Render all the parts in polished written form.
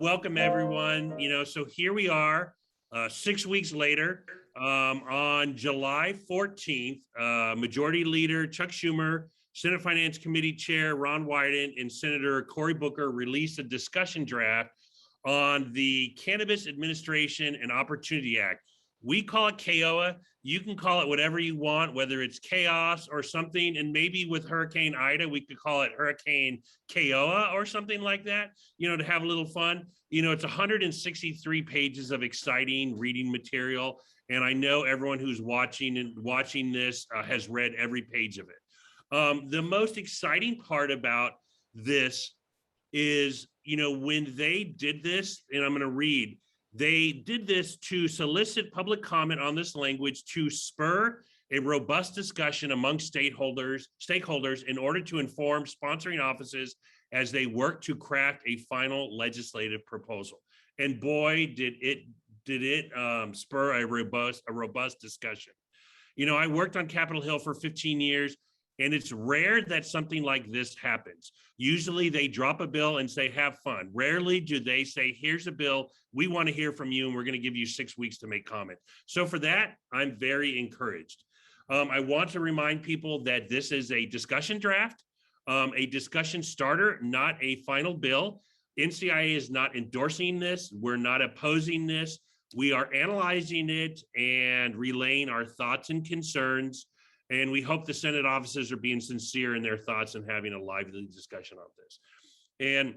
Welcome everyone. So here we are 6 weeks later on July 14th, Majority Leader Chuck Schumer, Senate Finance Committee Chair Ron Wyden, and Senator Cory Booker released a discussion draft on the Cannabis Administration and Opportunity Act. We call it CAOA. You can call it whatever you want, whether it's chaos or something. And maybe with Hurricane Ida, we could call it Hurricane CAOA or something like that, to have a little fun. It's 163 pages of exciting reading material. And I know everyone who's watching this has read every page of it. The most exciting part about this is, when they did this, and I'm going to read, they did this to solicit public comment on this language to spur a robust discussion among stakeholders in order to inform sponsoring offices as they work to craft a final legislative proposal. And boy, did it spur a robust discussion. I worked on Capitol Hill for 15 years. And it's rare that something like this happens. Usually they drop a bill and say, have fun. Rarely do they say, here's a bill, we want to hear from you, and we're going to give you 6 weeks to make comment. So for that, I'm very encouraged. I want to remind people that this is a discussion draft, a discussion starter, not a final bill. NCIA is not endorsing this. We're not opposing this. We are analyzing it and relaying our thoughts and concerns. And we hope the Senate officers are being sincere in their thoughts and having a lively discussion on this. And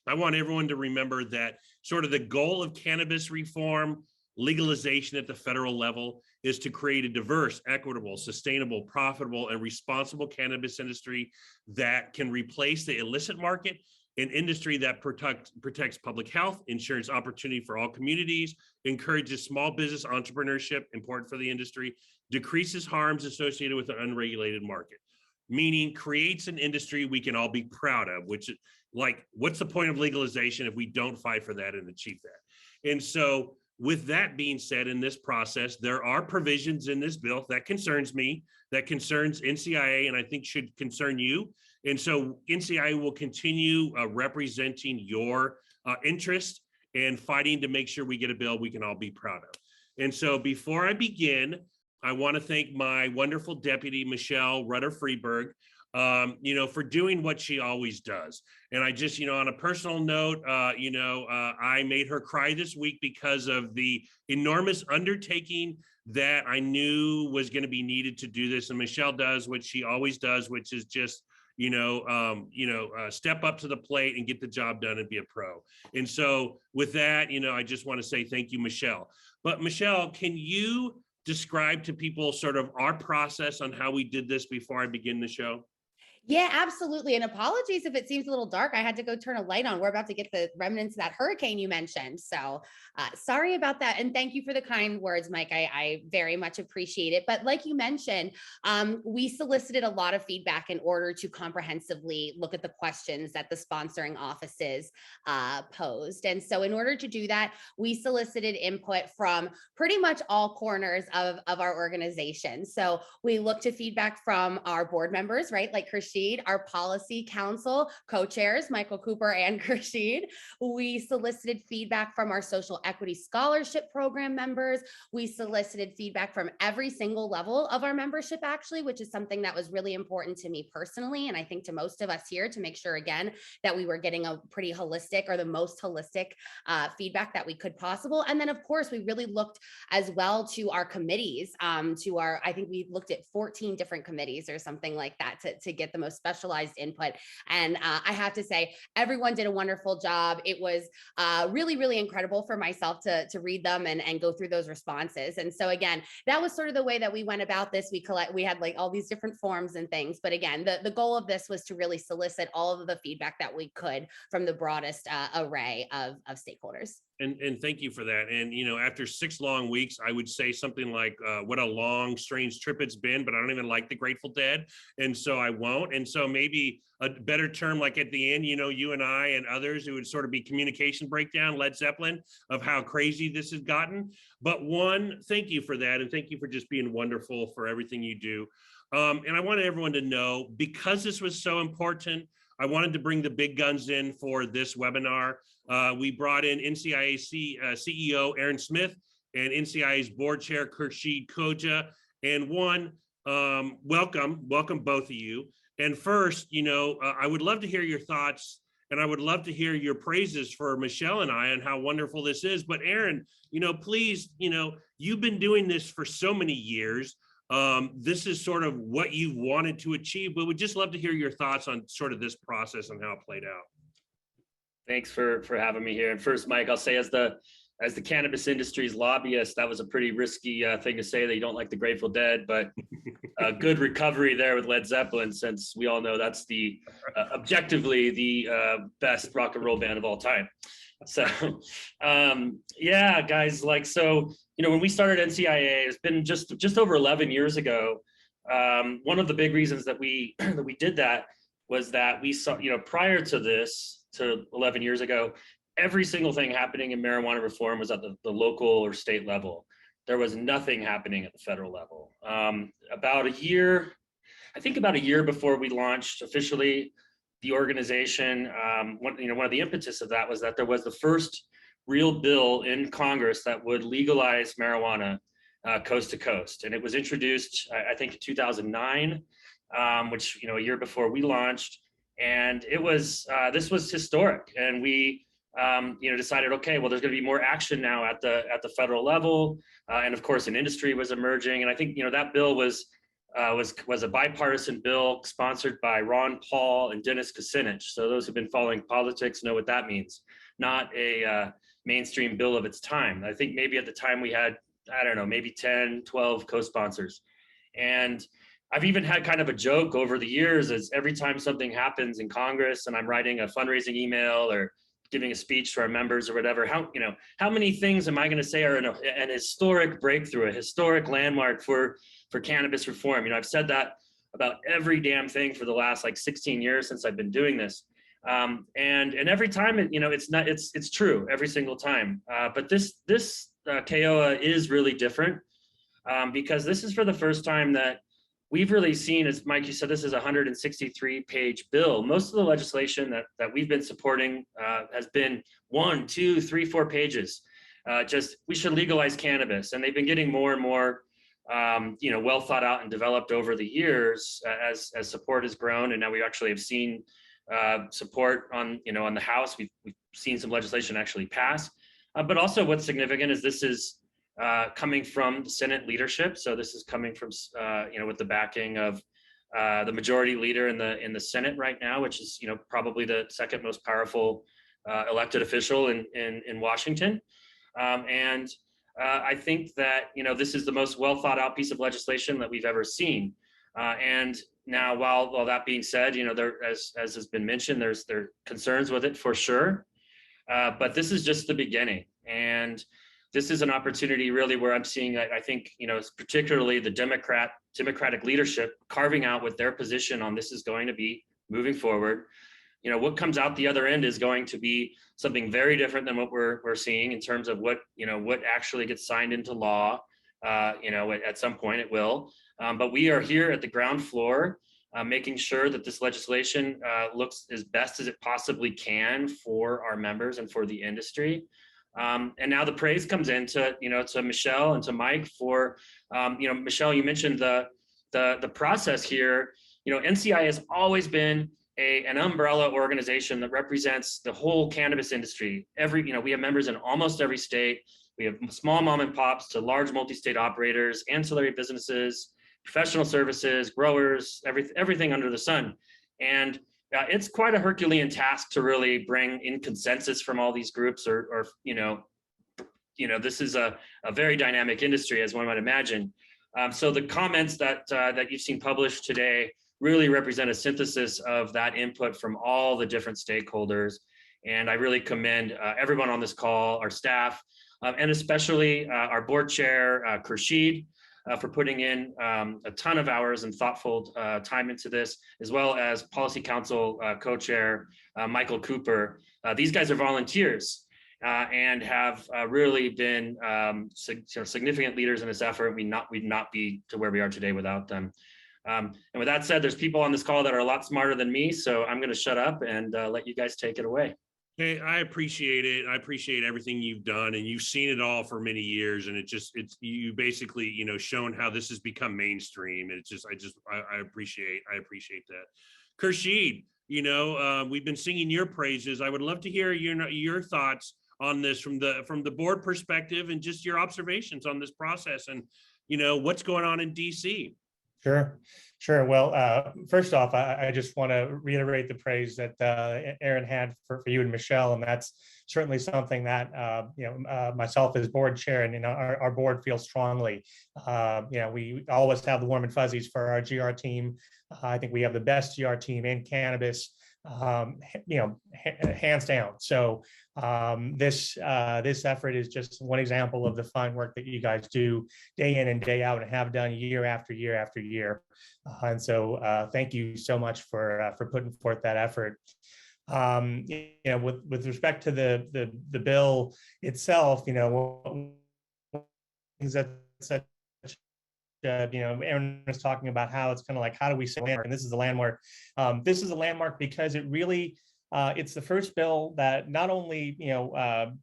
I want everyone to remember that sort of the goal of cannabis reform, legalization at the federal level, is to create a diverse, equitable, sustainable, profitable, and responsible cannabis industry that can replace the illicit market, an industry that protects public health, ensures opportunity for all communities, encourages small business entrepreneurship, important for the industry, decreases harms associated with an unregulated market, meaning creates an industry we can all be proud of, which is like, what's the point of legalization if we don't fight for that and achieve that? And so with that being said, in this process, there are provisions in this bill that concerns me, that concerns NCIA, and I think should concern you. And so NCIA will continue representing your interest and fighting to make sure we get a bill we can all be proud of. And so before I begin, I want to thank my wonderful deputy, Michelle Rutter-Freeberg, for doing what she always does. And I just, on a personal note, I made her cry this week because of the enormous undertaking that I knew was going to be needed to do this. And Michelle does what she always does, which is just, step up to the plate and get the job done and be a pro. And so with that, I just want to say thank you, Michelle. But Michelle, can you describe to people sort of our process on how we did this before I begin the show? Yeah, absolutely. And apologies if it seems a little dark. I had to go turn a light on. We're about to get the remnants of that hurricane you mentioned. So sorry about that. And thank you for the kind words, Mike. I very much appreciate it. But like you mentioned, we solicited a lot of feedback in order to comprehensively look at the questions that the sponsoring offices posed. And so in order to do that, we solicited input from pretty much all corners of our organization. So we looked to feedback from our board members, right? Like Khurshid, our policy council co-chairs, Michael Cooper and Khurshid. We solicited feedback from our social equity scholarship program members. We solicited feedback from every single level of our membership, actually, which is something that was really important to me personally. And I think to most of us here, to make sure, again, that we were getting a pretty holistic, or the most holistic feedback that we could possible. And then of course, we really looked as well to our committees, I think we looked at 14 different committees or something like that to get the most specialized input. And I have to say, everyone did a wonderful job. It was really, really incredible for myself to read them and go through those responses. And so again, that was sort of the way that we went about this. We had like all these different forms and things. But again, the goal of this was to really solicit all of the feedback that we could from the broadest array of stakeholders. And thank you for that. And, after 6 long weeks, I would say something like, what a long, strange trip it's been, but I don't even like the Grateful Dead. And so I won't. And so maybe a better term, like at the end, you and I and others, it would sort of be communication breakdown, Led Zeppelin, of how crazy this has gotten. But one, thank you for that. And thank you for just being wonderful for everything you do. And I want everyone to know, because this was so important, I wanted to bring the big guns in for this webinar. We brought in NCIA CEO Aaron Smith and NCIA's board chair Khurshid Khoja. And welcome both of you. And first, I would love to hear your thoughts, and I would love to hear your praises for Michelle and I and how wonderful this is. But Aaron, please, you've been doing this for so many years. This is sort of what you wanted to achieve, but we'd just love to hear your thoughts on sort of this process and how it played out. Thanks for having me here. And first, Mike, I'll say as the cannabis industry's lobbyist, that was a pretty risky thing to say, that you don't like the Grateful Dead, but a good recovery there with Led Zeppelin, since we all know that's the objectively the best rock and roll band of all time. So yeah, guys, when we started NCIA, it's been just over 11 years ago. One of the big reasons that we did that was that we saw, prior to this, to 11 years ago, every single thing happening in marijuana reform was at the local or state level. There was nothing happening at the federal level. About a year before we launched officially the organization, one of the impetus of that was that there was the first real bill in Congress that would legalize marijuana coast to coast. And it was introduced, I think, in 2009, which, a year before we launched. And it was, this was historic. And we, decided, okay, well, there's going to be more action now at the federal level. And of course, an industry was emerging. And I think, that bill was a bipartisan bill sponsored by Ron Paul and Dennis Kucinich. So those who've been following politics know what that means. Not a mainstream bill of its time. I think maybe at the time we had, I don't know, maybe 10, 12 co-sponsors. And I've even had kind of a joke over the years, as every time something happens in Congress and I'm writing a fundraising email or giving a speech to our members or whatever, how many things am I going to say are an historic breakthrough, a historic landmark for cannabis reform? I've said that about every damn thing for the last 16 years since I've been doing this. And every time it's true every single time. But this CAOA is really different because this is for the first time that we've really seen, as Mike, you said, this is a 163-page bill. Most of the legislation that we've been supporting has been 1, 2, 3, 4 pages. Just, we should legalize cannabis. And they've been getting more and more, well thought out and developed over the years as support has grown. And now we actually have seen support on the House. We've seen some legislation actually pass. But also what's significant is this is coming from the Senate leadership. So this is coming from, with the backing of the majority leader in the Senate right now, which is, probably the second most powerful elected official in Washington. And I think that, this is the most well thought out piece of legislation that we've ever seen. And now, while that being said, there, as has been mentioned, there are concerns with it for sure. But this is just the beginning. And this is an opportunity really where I'm seeing, I think, particularly the Democratic leadership carving out what their position on this is going to be moving forward. What comes out the other end is going to be something very different than what we're seeing in terms of what actually gets signed into law. At some point it will. But we are here at the ground floor, making sure that this legislation looks as best as it possibly can for our members and for the industry. And now the praise comes in to Michelle and to Mike for, Michelle, you mentioned the process here. NCIA has always been an umbrella organization that represents the whole cannabis industry. We have members in almost every state. We have small mom and pops to large multi-state operators, ancillary businesses, professional services, growers, everything under the sun. And it's quite a Herculean task to really bring in consensus from all these groups, or this is a very dynamic industry, as one might imagine. So the comments that you've seen published today really represent a synthesis of that input from all the different stakeholders. And I really commend everyone on this call, our staff, and especially our board chair, Khurshid, for putting in a ton of hours and thoughtful time into this, as well as Policy Council co-chair Michael Cooper. These guys are volunteers and have really been significant leaders in this effort. We'd not be to where we are today without them. And with that said, there's people on this call that are a lot smarter than me, so I'm going to shut up and let you guys take it away. Hey, I appreciate it. I appreciate everything you've done, and you've seen it all for many years. And it's you basically, shown how this has become mainstream. And I appreciate that. Khurshid, we've been singing your praises. I would love to hear your thoughts on this from the board perspective, and just your observations on this process, and what's going on in DC. Sure. Well, first off, I just want to reiterate the praise that Aaron had for you and Michelle, and that's certainly something that myself as board chair and our board feels strongly. We always have the warm and fuzzies for our GR team. I think we have the best GR team in cannabis, hands down. So this effort is just one example of the fine work that you guys do day in and day out, and have done year after year after year. And so thank you so much for putting forth that effort. With respect to the bill itself, things that such Aaron was talking about how it's kind of like, how do we say landmark? And this is a landmark. This is a landmark because it really, it's the first bill that not only,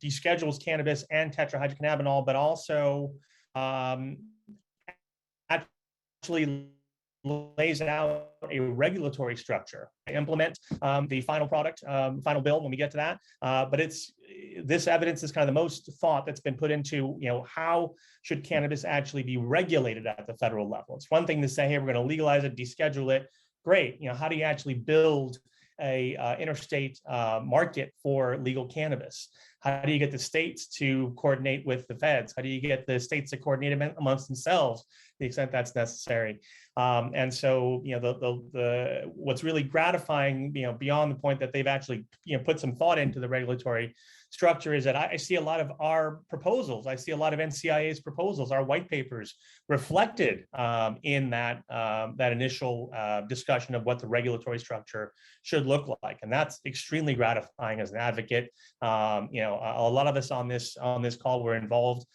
deschedules cannabis and tetrahydrocannabinol, but also actually lays out a regulatory structure, implement the final product, final bill when we get to that. But this evidence is kind of the most thought that's been put into, how should cannabis actually be regulated at the federal level? It's one thing to say, hey, we're going to legalize it, deschedule it. Great. How do you actually build a interstate market for legal cannabis? How do you get the states to coordinate with the feds? How do you get the states to coordinate amongst themselves to the extent that's necessary? And so, the what's really gratifying, beyond the point that they've actually, put some thought into the regulatory structure, is that I see a lot of our proposals. I see a lot of NCIA's proposals, our white papers, reflected in that initial discussion of what the regulatory structure should look like, and that's extremely gratifying as an advocate. A lot of us on this call were involved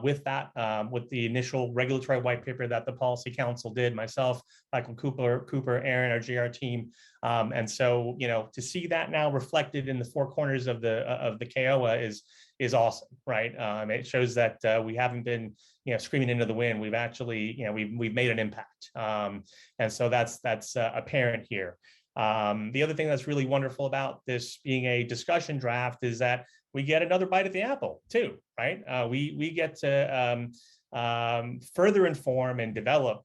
with that, with the initial regulatory white paper that the Policy Council did. Myself, Michael Cooper, Aaron, our GR team, and so to see that now reflected in the four corners of the CAOA is awesome, right? It shows that we haven't been screaming into the wind. We've actually we've made an impact, and so that's apparent here. The other thing that's really wonderful about this being a discussion draft is that we get another bite at the apple too, right? We get to further inform and develop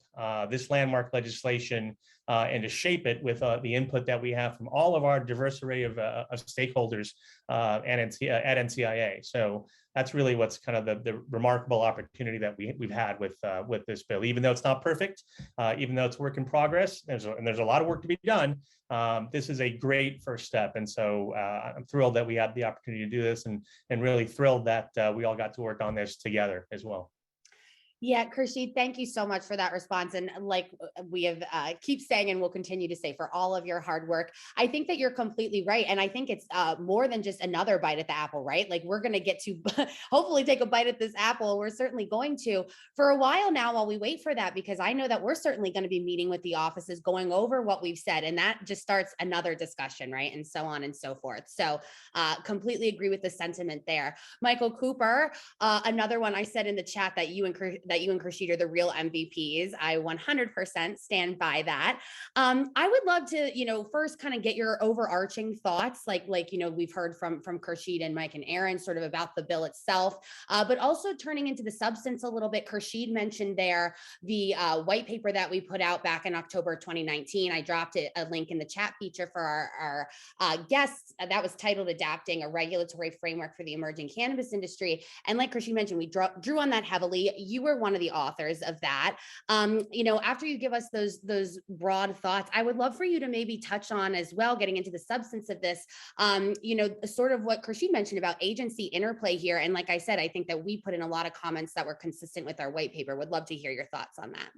this landmark legislation and to shape it with the input that we have from all of our diverse array of stakeholders at NCIA. So that's really what's kind of the remarkable opportunity that we've had with this bill. Even though it's not perfect, even though it's work in progress, there's a lot of work to be done. This is a great first step, and so I'm thrilled that we had the opportunity to do this, and really thrilled that we all got to work on this together as well. Yeah, Khurshid, thank you so much for that response. And like we have keep saying, and we'll continue to say, for all of your hard work. I think that you're completely right. And I think it's more than just another bite at the apple, right? Like, we're going to get to hopefully take a bite at this apple. We're certainly going to for a while now while we wait for that, because I know that we're certainly going to be meeting with the offices, going over what we've said. And that just starts another discussion, right? And so on and so forth. So completely agree with the sentiment there. Michael Cooper, another one I said in the chat that you and Khurshid are the real MVPs. I 100% stand by that. I would love to, first kind of get your overarching thoughts, like we've heard from Khurshid and Mike and Aaron, sort of about the bill itself, but also turning into the substance a little bit. Khurshid mentioned there the white paper that we put out back in October 2019. I dropped a link in the chat feature for our guests. That was titled "Adapting a Regulatory Framework for the Emerging Cannabis Industry." And like Khurshid mentioned, we drew on that heavily. You were one of the authors of that. After you give us those broad thoughts, I would love for you to maybe touch on as well, getting into the substance of this, sort of what Khurshid mentioned about agency interplay here. And like I said, I think that we put in a lot of comments that were consistent with our white paper. Would love to hear your thoughts on that.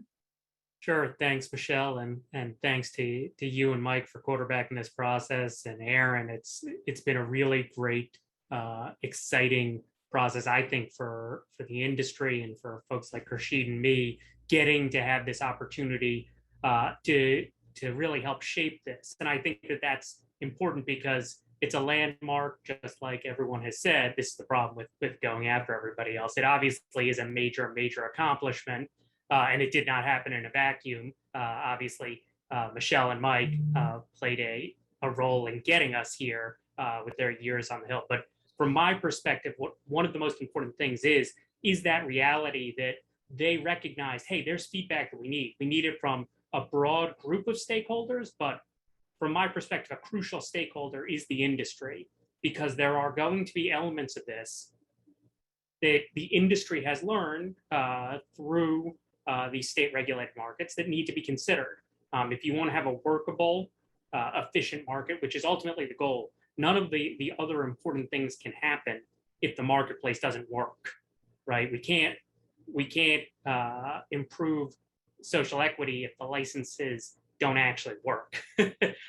Sure. Thanks, Michelle. And thanks to you and Mike for quarterbacking this process, and Aaron. It's been a really great, exciting process, I think, for the industry and for folks like Khurshid and me, getting to have this opportunity to really help shape this. And I think that that's important because it's a landmark, just like everyone has said. This is the problem with going after everybody else. It obviously is a major accomplishment, and it did not happen in a vacuum. Obviously, Michelle and Mike played a role in getting us here with their years on the Hill. But from my perspective, one of the most important things is that reality that they recognize, hey, there's feedback that we need. We need it from a broad group of stakeholders, but from my perspective, a crucial stakeholder is the industry, because there are going to be elements of this that the industry has learned through these state regulated markets that need to be considered. If you want to have a workable, efficient market, which is ultimately the goal, none of the other important things can happen if the marketplace doesn't work, right? We can't improve social equity if the licenses don't actually work.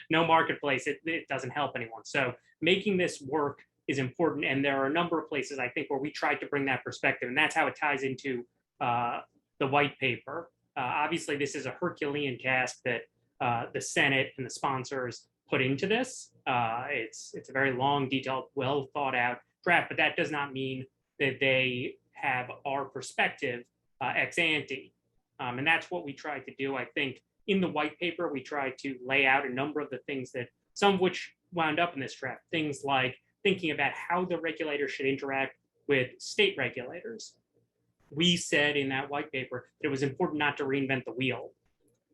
No marketplace, it doesn't help anyone. So making this work is important. And there are a number of places, I think, where we tried to bring that perspective. And that's how it ties into the white paper. Obviously, this is a Herculean task that the Senate and the sponsors put into this. It's a very long, detailed, well thought out draft, but that does not mean that they have our perspective ex ante. And that's what we tried to do. I think in the white paper, we tried to lay out a number of the things that, some of which wound up in this draft, things like thinking about how the regulator should interact with state regulators. We said in that white paper that it was important not to reinvent the wheel.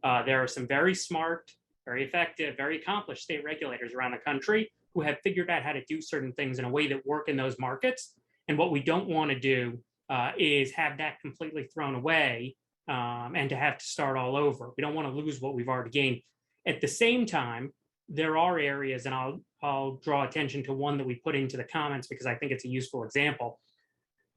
There are some very smart, very effective, very accomplished state regulators around the country who have figured out how to do certain things in a way that work in those markets. And what we don't want to do is have that completely thrown away and to have to start all over. We don't want to lose what we've already gained. At the same time, there are areas, and I'll draw attention to one that we put into the comments because I think it's a useful example.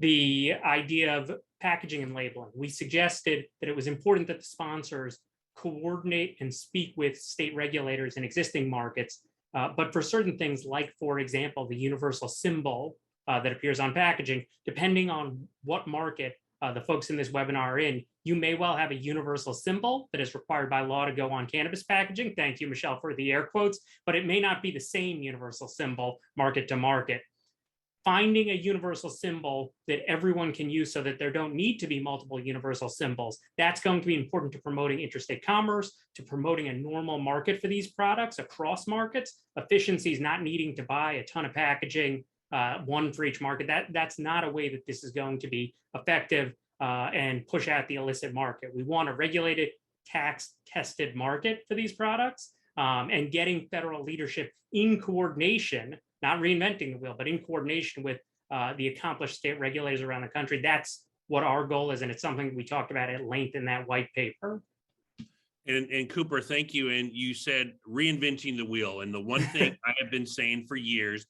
The idea of packaging and labeling. We suggested that it was important that the sponsors coordinate and speak with state regulators in existing markets, but for certain things, like, for example, the universal symbol that appears on packaging, depending on what market the folks in this webinar are in, you may well have a universal symbol that is required by law to go on cannabis packaging. Thank you, Michelle, for the air quotes, but it may not be the same universal symbol market to market. Finding a universal symbol that everyone can use so that there don't need to be multiple universal symbols, that's going to be important to promoting interstate commerce, to promoting a normal market for these products across markets. Efficiencies, not needing to buy a ton of packaging, one for each market. That's not a way that this is going to be effective and push out the illicit market. We want a regulated, tax-tested market for these products, and getting federal leadership in coordination, not reinventing the wheel, but in coordination with the accomplished state regulators around the country. That's what our goal is, and it's something we talked about at length in that white paper. And Cooper, thank you. And you said reinventing the wheel. And the one thing I have been saying for years,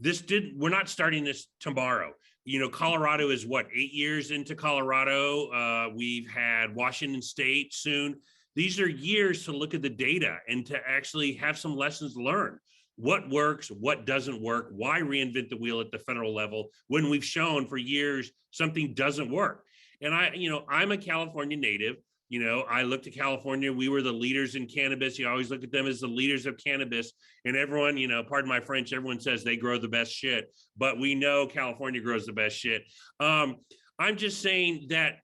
we're not starting this tomorrow. You know, Colorado is what, 8 years into Colorado. We've had Washington State soon. These are years to look at the data and to actually have some lessons learned. What works, what doesn't work, why reinvent the wheel at the federal level when we've shown for years something doesn't work. And I'm a California native. You know, I looked at California. We were the leaders in cannabis. You always look at them as the leaders of cannabis. And everyone, you know, pardon my French, everyone says they grow the best shit. But we know California grows the best shit. I'm just saying that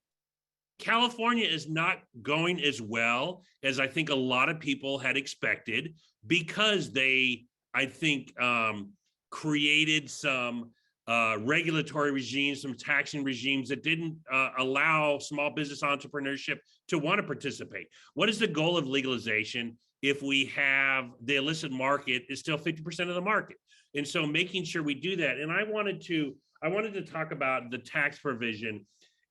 California is not going as well as I think a lot of people had expected, because they, I think, created some regulatory regimes, some taxing regimes that didn't allow small business entrepreneurship to want to participate. What is the goal of legalization if we have the illicit market is still 50% of the market? And so making sure we do that. And I wanted to talk about the tax provision.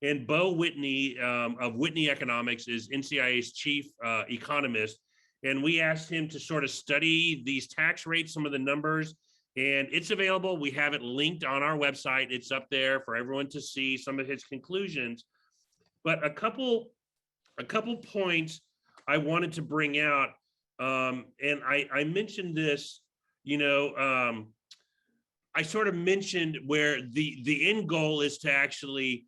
And Bo Whitney of Whitney Economics is NCIA's chief economist. And we asked him to sort of study these tax rates, some of the numbers, and it's available. We have it linked on our website. It's up there for everyone to see some of his conclusions. But a couple points I wanted to bring out, and I mentioned this, you know, I sort of mentioned where the end goal is to actually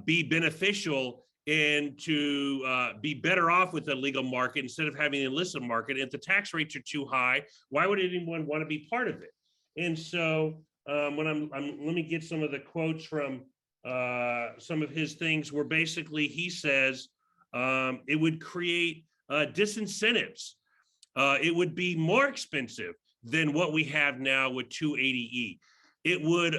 be beneficial and to be better off with the legal market instead of having an illicit market. If the tax rates are too high, why would anyone want to be part of it? And so when let me get some of the quotes from some of his things where basically he says it would create disincentives. It would be more expensive than what we have now with 280E. It would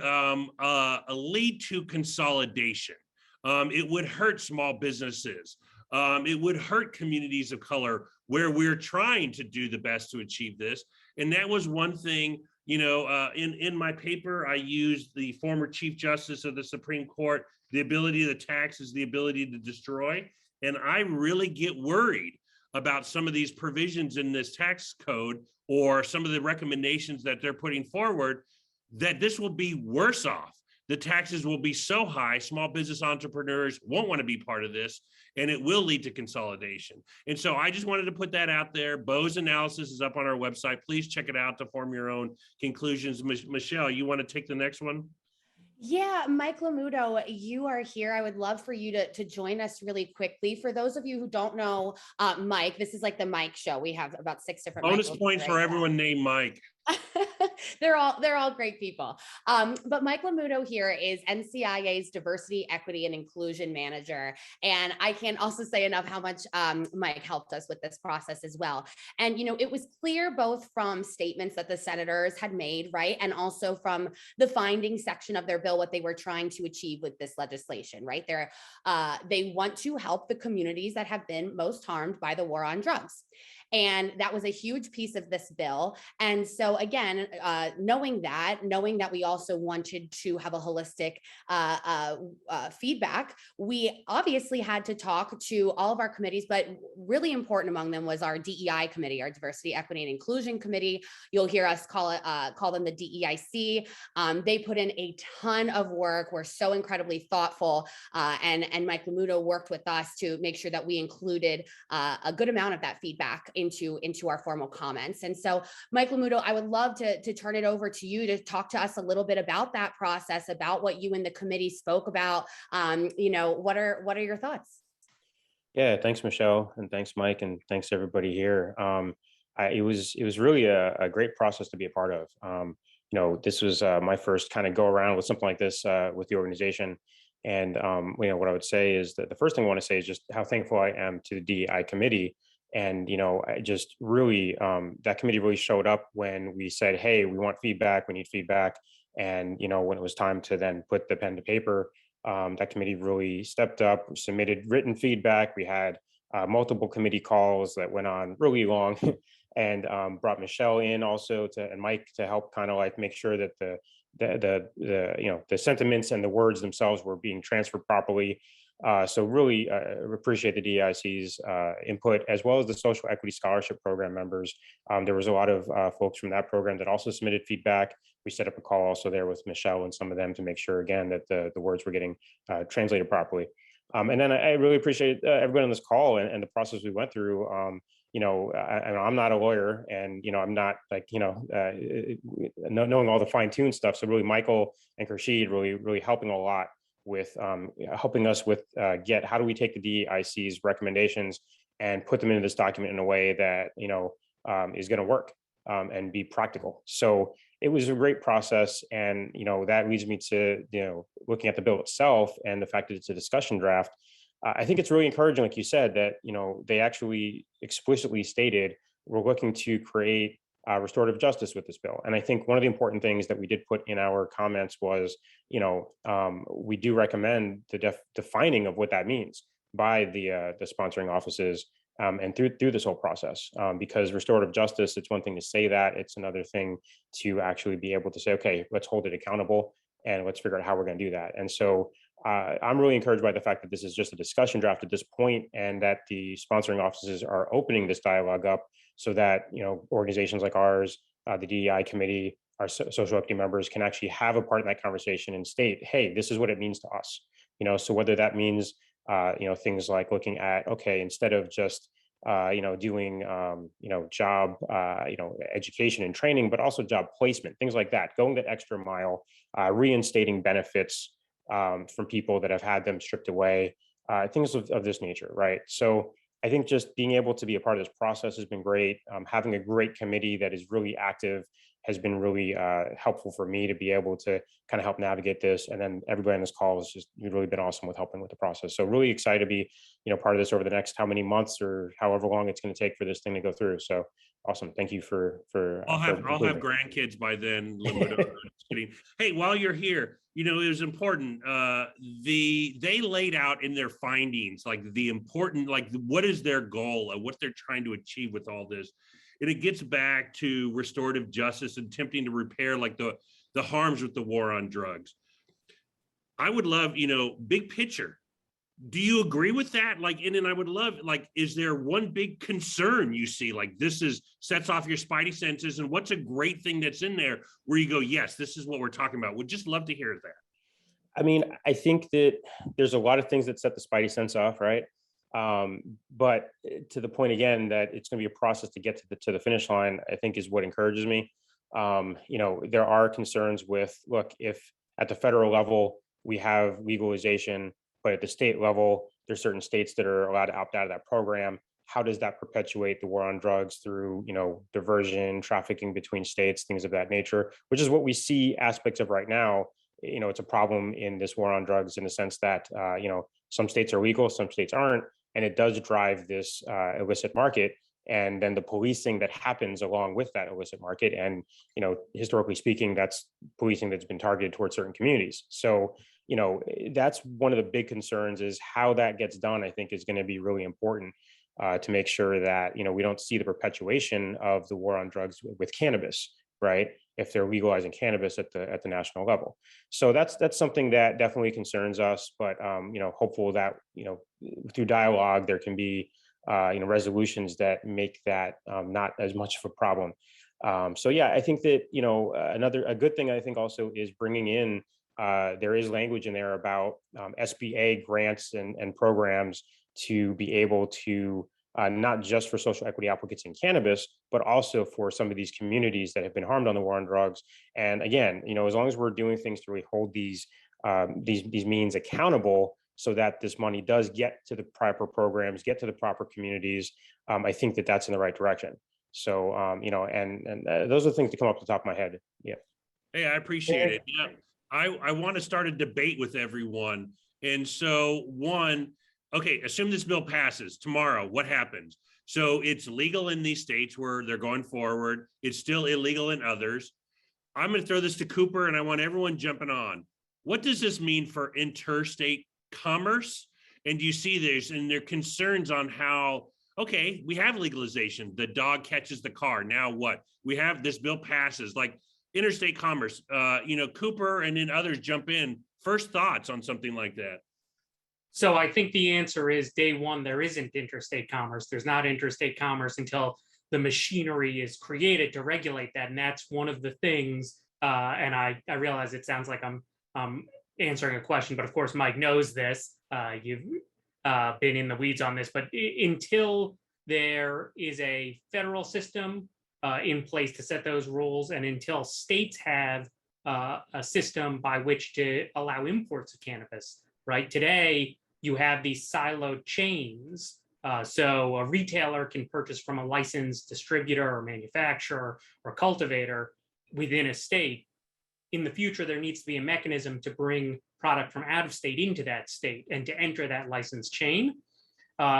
lead to consolidation. It would hurt small businesses. It would hurt communities of color where we're trying to do the best to achieve this. And that was one thing, you know, in my paper, I used the former Chief Justice of the Supreme Court, the ability of the tax is the ability to destroy. And I really get worried about some of these provisions in this tax code or some of the recommendations that they're putting forward, that this will be worse off. The taxes will be so high, small business entrepreneurs won't want to be part of this, and it will lead to consolidation. And so I just wanted to put that out there. Bo's analysis is up on our website. Please check it out to form your own conclusions. Michelle, you want to take the next one? Yeah, Mike Lamuto, you are here. I would love for you to join us really quickly. For those of you who don't know Mike, this is like the Mike show. We have about 6 different bonus Michaels points for everyone named Mike. they're all great people. But Mike Lamuto here is NCIA's Diversity, Equity, and Inclusion Manager. And I can't also say enough how much Mike helped us with this process as well. And, you know, it was clear both from statements that the senators had made, right? And also from the findings section of their bill, what they were trying to achieve with this legislation, right? They want to help the communities that have been most harmed by the war on drugs. And that was a huge piece of this bill. And so again, knowing that we also wanted to have a holistic feedback, we obviously had to talk to all of our committees, but really important among them was our DEI committee, our Diversity, Equity, and Inclusion Committee. You'll hear us call them the DEIC. They put in a ton of work. We're so incredibly thoughtful. And Mike Lamuto worked with us to make sure that we included a good amount of that feedback into our formal comments. And so, Mike Lamuto, I would love to turn it over to you to talk to us a little bit about that process, about what you and the committee spoke about. You know, what are your thoughts? Yeah, thanks, Michelle, and thanks, Mike, and thanks everybody here. It was really a great process to be a part of. You know, this was my first kind of go around with something like this with the organization. And you know, what I would say is that the first thing I want to say is just how thankful I am to the DEI committee. And, you know, I just really, that committee really showed up when we said, hey, we want feedback, we need feedback. And, you know, when it was time to then put the pen to paper, that committee really stepped up, submitted written feedback. We had multiple committee calls that went on really long and brought Michelle in also and Mike to help kind of like make sure that the you know, the sentiments and the words themselves were being transferred properly. So really appreciate the DEIC's input, as well as the Social Equity Scholarship Program members. There was a lot of folks from that program that also submitted feedback. We set up a call also there with Michelle and some of them to make sure, again, that the words were getting translated properly. And then I really appreciate everybody on this call and the process we went through. You know, I'm not a lawyer, and you know, I'm not like, you know, knowing all the fine-tuned stuff. So really, Michael and Khurshid really helping a lot with helping us with how do we take the DEIC's recommendations and put them into this document in a way that, you know, is going to work and be practical. So it was a great process. And, you know, that leads me to, you know, looking at the bill itself and the fact that it's a discussion draft. I think it's really encouraging, like you said, that, you know, they actually explicitly stated we're looking to create restorative justice with this bill. And I think one of the important things that we did put in our comments was, you know, we do recommend the defining of what that means by the sponsoring offices and through this whole process, because restorative justice, it's one thing to say that, it's another thing to actually be able to say, okay, let's hold it accountable and let's figure out how we're going to do that. And so I'm really encouraged by the fact that this is just a discussion draft at this point, and that the sponsoring offices are opening this dialogue up so that, you know, organizations like ours, the DEI committee, our social equity members can actually have a part in that conversation and state, hey, this is what it means to us. You know, so whether that means, you know, things like looking at, okay, instead of just, you know, doing, you know, job, you know, education and training, but also job placement, things like that, going that extra mile, reinstating benefits from people that have had them stripped away, things of this nature, right? So I think just being able to be a part of this process has been great. Having a great committee that is really active has been really helpful for me to be able to kind of help navigate this. And then everybody on this call has just really been awesome with helping with the process. So really excited to be, part of this over the next how many months or however long it's going to take for this thing to go through. So awesome. Thank you for I'll have including me. grandkids by then. Just kidding. Hey, while you're here, it was important. They laid out in their findings, like the important, like what is their goal and what they're trying to achieve with all this. And it gets back to restorative justice and attempting to repair like the harms with the war on drugs. I would love, big picture. Do you agree with that? Like, and then I would love, like, is there one big concern you see? Like, sets off your spidey senses, and what's a great thing that's in there where you go, yes, this is what we're talking about. Would just love to hear that. I mean, I think that there's a lot of things that set the spidey sense off, right? But to the point again that it's going to be a process to get to the finish line, I think is what encourages me. There are concerns with, look, if at the federal level we have legalization, but at the state level, there's certain states that are allowed to opt out of that program. How does that perpetuate the war on drugs through, diversion, trafficking between states, things of that nature, which is what we see aspects of right now. It's a problem in this war on drugs in the sense that, some states are legal, some states aren't, and it does drive this illicit market. And then the policing that happens along with that illicit market. And, historically speaking, that's policing that's been targeted towards certain communities. So, that's one of the big concerns is how that gets done, I think is going to be really important to make sure that, we don't see the perpetuation of the war on drugs with cannabis, right? If they're legalizing cannabis at the national level. So that's something that definitely concerns us, but, hopeful that, through dialogue, there can be, resolutions that make that not as much of a problem. So yeah, I think that, a good thing I think also is bringing in, there is language in there about SBA grants and programs to be able to not just for social equity applicants in cannabis, but also for some of these communities that have been harmed on the war on drugs. And again, as long as we're doing things to really hold these means accountable, so that this money does get to the proper programs, get to the proper communities, I think that that's in the right direction. So, and those are the things that come up to the top of my head. Yeah. Hey, I appreciate it. Yeah. I want to start a debate with everyone. And so okay, assume this bill passes tomorrow, what happens? So it's legal in these states where they're going forward. It's still illegal in others. I'm going to throw this to Cooper and I want everyone jumping on. What does this mean for interstate commerce? And do you see their concerns on how, okay, we have legalization, the dog catches the car. Now what? We have this bill passes, like interstate commerce, Cooper and then others jump in. First thoughts on something like that. So I think the answer is day one, there isn't interstate commerce. There's not interstate commerce until the machinery is created to regulate that. And that's one of the things, and I realize it sounds like I'm answering a question, but of course, Mike knows this. You've been in the weeds on this, but until there is a federal system in place to set those rules, and until states have a system by which to allow imports of cannabis, right? Today, you have these siloed chains. So a retailer can purchase from a licensed distributor or manufacturer or cultivator within a state. In the future, there needs to be a mechanism to bring product from out of state into that state and to enter that license chain.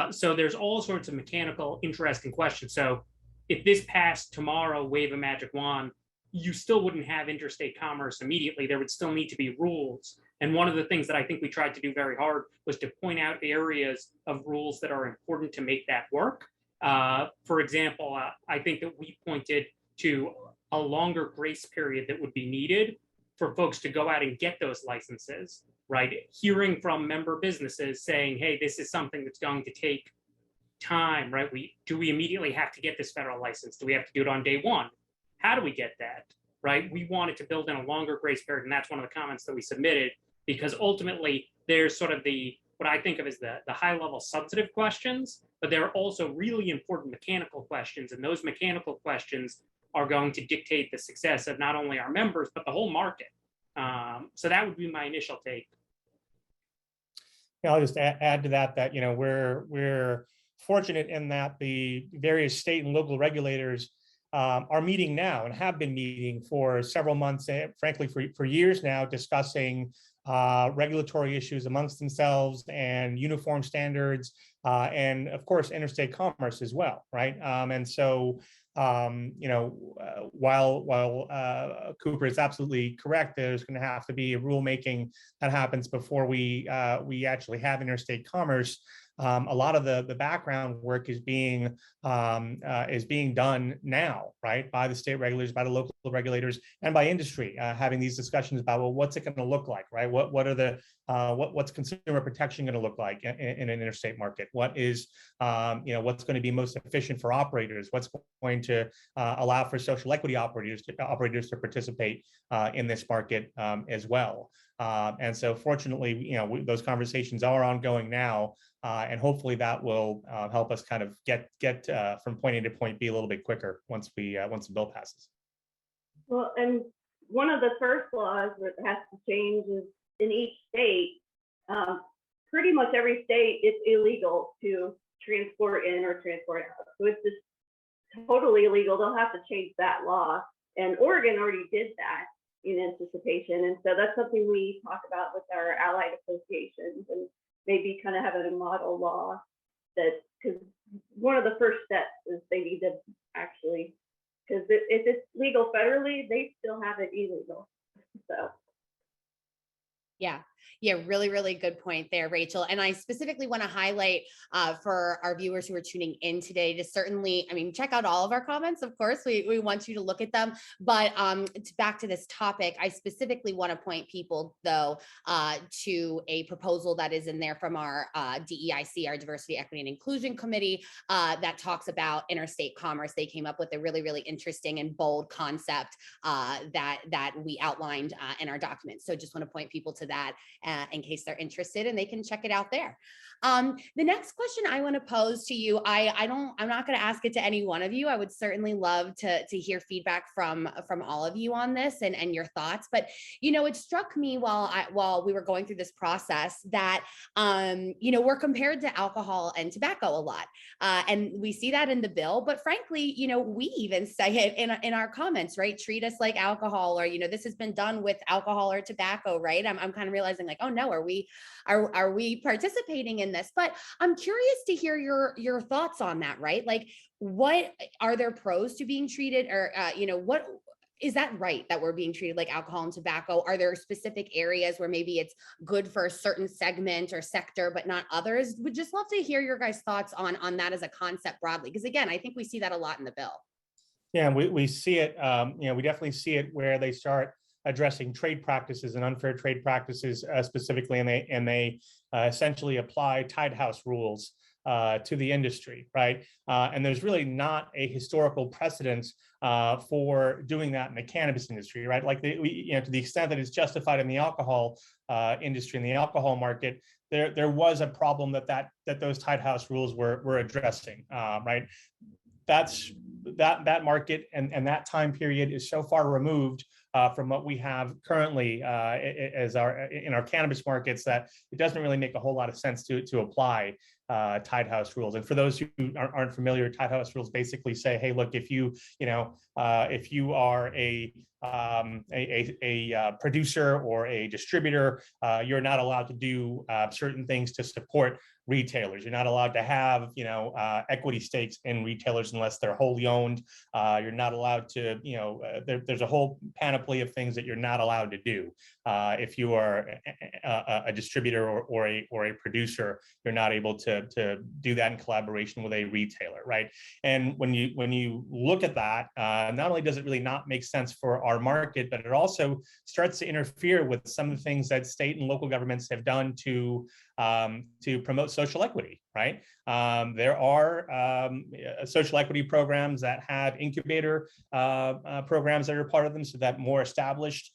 So there's all sorts of mechanical, interesting questions. So if this passed tomorrow, wave a magic wand, you still wouldn't have interstate commerce immediately. There would still need to be rules. And one of the things that I think we tried to do very hard was to point out areas of rules that are important to make that work. For example, I think that we pointed to a longer grace period that would be needed for folks to go out and get those licenses, right? Hearing from member businesses saying, hey, this is something that's going to take time, right? Do we immediately have to get this federal license? Do we have to do it on day one? How do we get that, right? We wanted to build in a longer grace period, and that's one of the comments that we submitted, because ultimately there's sort of what I think of as the high-level substantive questions, but there are also really important mechanical questions, and those mechanical questions are going to dictate the success of not only our members, but the whole market. So that would be my initial take. I'll just add to that, you know, we're fortunate in that the various state and local regulators are meeting now and have been meeting for several months, frankly, for years now, discussing regulatory issues amongst themselves and uniform standards, and of course, interstate commerce as well, right? And so, you know, while Cooper is absolutely correct, there's going to have to be a rulemaking that happens before we actually have interstate commerce. A lot of the background work is being done now, right, by the state regulators, by the local regulators, and by industry, having these discussions about, well, what's it going to look like, right? What are the what's consumer protection going to look like in an interstate market? What is you know, what's going to be most efficient for operators? What's going to allow for social equity operators to participate in this market as well? And so, fortunately, you know, those conversations are ongoing now. And hopefully that will help us kind of get from point A to point B a little bit quicker once the bill passes. Well, and one of the first laws that has to change is in each state. Pretty much every state, it's illegal to transport in or transport out. So it's just totally illegal. They'll have to change that law. And Oregon already did that in anticipation. And so that's something we talk about with our allied associations, and maybe kind of having a model law that, because one of the first steps is they need to actually, because if it's legal federally, they still have it illegal. So. Yeah, really, really good point there, Rachel. And I specifically want to highlight for our viewers who are tuning in today to certainly, I mean, check out all of our comments. Of course, we want you to look at them. But back to this topic, I specifically want to point people, though, to a proposal that is in there from our DEIC, our Diversity, Equity, and Inclusion Committee, that talks about interstate commerce. They came up with a really, really interesting and bold concept that we outlined in our document. So just want to point people to that in case they're interested, and they can check it out there. The next question I want to pose to you, I'm not going to ask it to any one of you. I would certainly love to hear feedback from all of you on this and your thoughts. But you know, it struck me while we were going through this process that you know, we're compared to alcohol and tobacco a lot, and we see that in the bill. But frankly, you know, we even say it in our comments, right? Treat us like alcohol, or you know, this has been done with alcohol or tobacco, right? I'm kind of realizing like, oh no, are we participating in this? But I'm curious to hear your thoughts on that, right? Like, what are there pros to being treated, or you know, what is that right that we're being treated like alcohol and tobacco? Are there specific areas where maybe it's good for a certain segment or sector but not others? Would just love to hear your guys' thoughts on that as a concept broadly, because again, I think we see that a lot in the bill. Yeah, we see it. You know, we definitely see it where they start addressing trade practices and unfair trade practices specifically, and they essentially apply tied house rules to the industry, right? And there's really not a historical precedent for doing that in the cannabis industry, right? Like, you know, to the extent that it's justified in the alcohol industry, in the alcohol market, there was a problem that those tied house rules were addressing, right? That market and that time period is so far removed from what we have currently as in our cannabis markets that it doesn't really make a whole lot of sense to apply tied house rules. And for those who aren't familiar, tied house rules basically say, hey, look, if you are a producer or a distributor, you're not allowed to do certain things to support retailers. You're not allowed to have, you know, equity stakes in retailers unless they're wholly owned. You're not allowed to, you know, there's a whole panoply of things that you're not allowed to do. If you are a distributor or a producer, you're not able to do that in collaboration with a retailer, right? And when you look at that, not only does it really not make sense for our market, but it also starts to interfere with some of the things that state and local governments have done to promote social equity, right? There are social equity programs that have incubator programs that are part of them, so that more established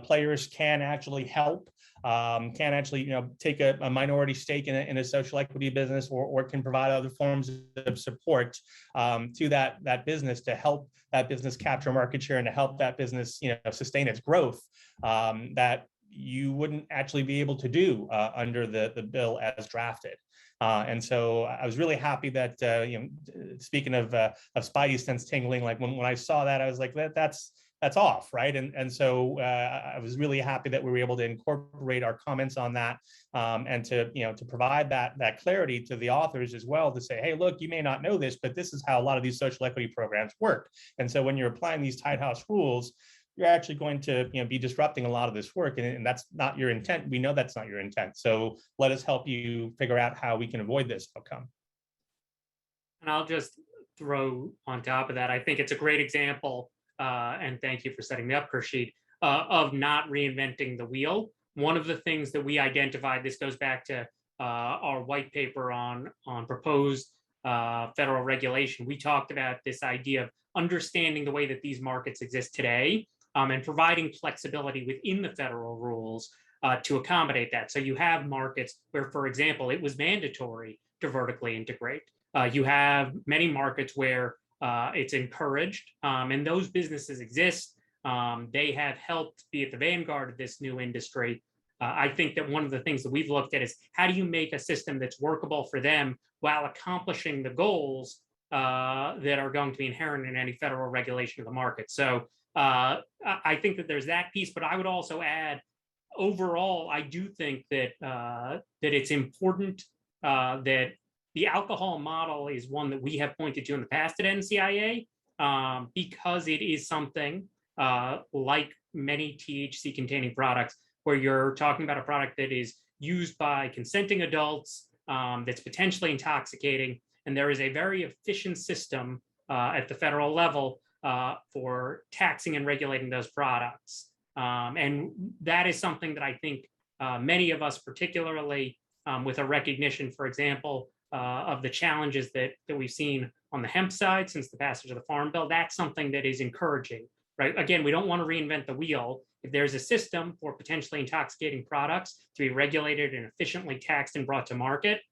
players can actually help, can actually, you know, take a minority stake in a social equity business, or can provide other forms of support to that business to help that business capture market share and to help that business, you know, sustain its growth. That, you wouldn't actually be able to do under the bill as drafted. And so I was really happy that, speaking of Spidey sense tingling, like when I saw that, I was like, that's off, right? And so I was really happy that we were able to incorporate our comments on that, and to provide that clarity to the authors as well, to say, hey, look, you may not know this, but this is how a lot of these social equity programs work. And so when you're applying these tight house rules, you're actually going to be disrupting a lot of this work, and that's not your intent. We know that's not your intent. So let us help you figure out how we can avoid this outcome. And I'll just throw on top of that, I think it's a great example, and thank you for setting me up, Khurshid, of not reinventing the wheel. One of the things that we identified, this goes back to our white paper on proposed federal regulation. We talked about this idea of understanding the way that these markets exist today, and providing flexibility within the federal rules to accommodate that. So you have markets where, for example, it was mandatory to vertically integrate. You have many markets where it's encouraged, and those businesses exist. They have helped be at the vanguard of this new industry. I think that one of the things that we've looked at is how do you make a system that's workable for them while accomplishing the goals that are going to be inherent in any federal regulation of the market. So I think that there's that piece, but I would also add, overall, I do think that that it's important that the alcohol model is one that we have pointed to in the past at NCIA, because it is something like many THC-containing products, where you're talking about a product that is used by consenting adults, that's potentially intoxicating, and there is a very efficient system at the federal level for taxing and regulating those products. And that is something that I think many of us, particularly with a recognition, for example, of the challenges that we've seen on the hemp side since the passage of the Farm Bill, that's something that is encouraging, right? Again, we don't want to reinvent the wheel. If there's a system for potentially intoxicating products to be regulated and efficiently taxed and brought to market,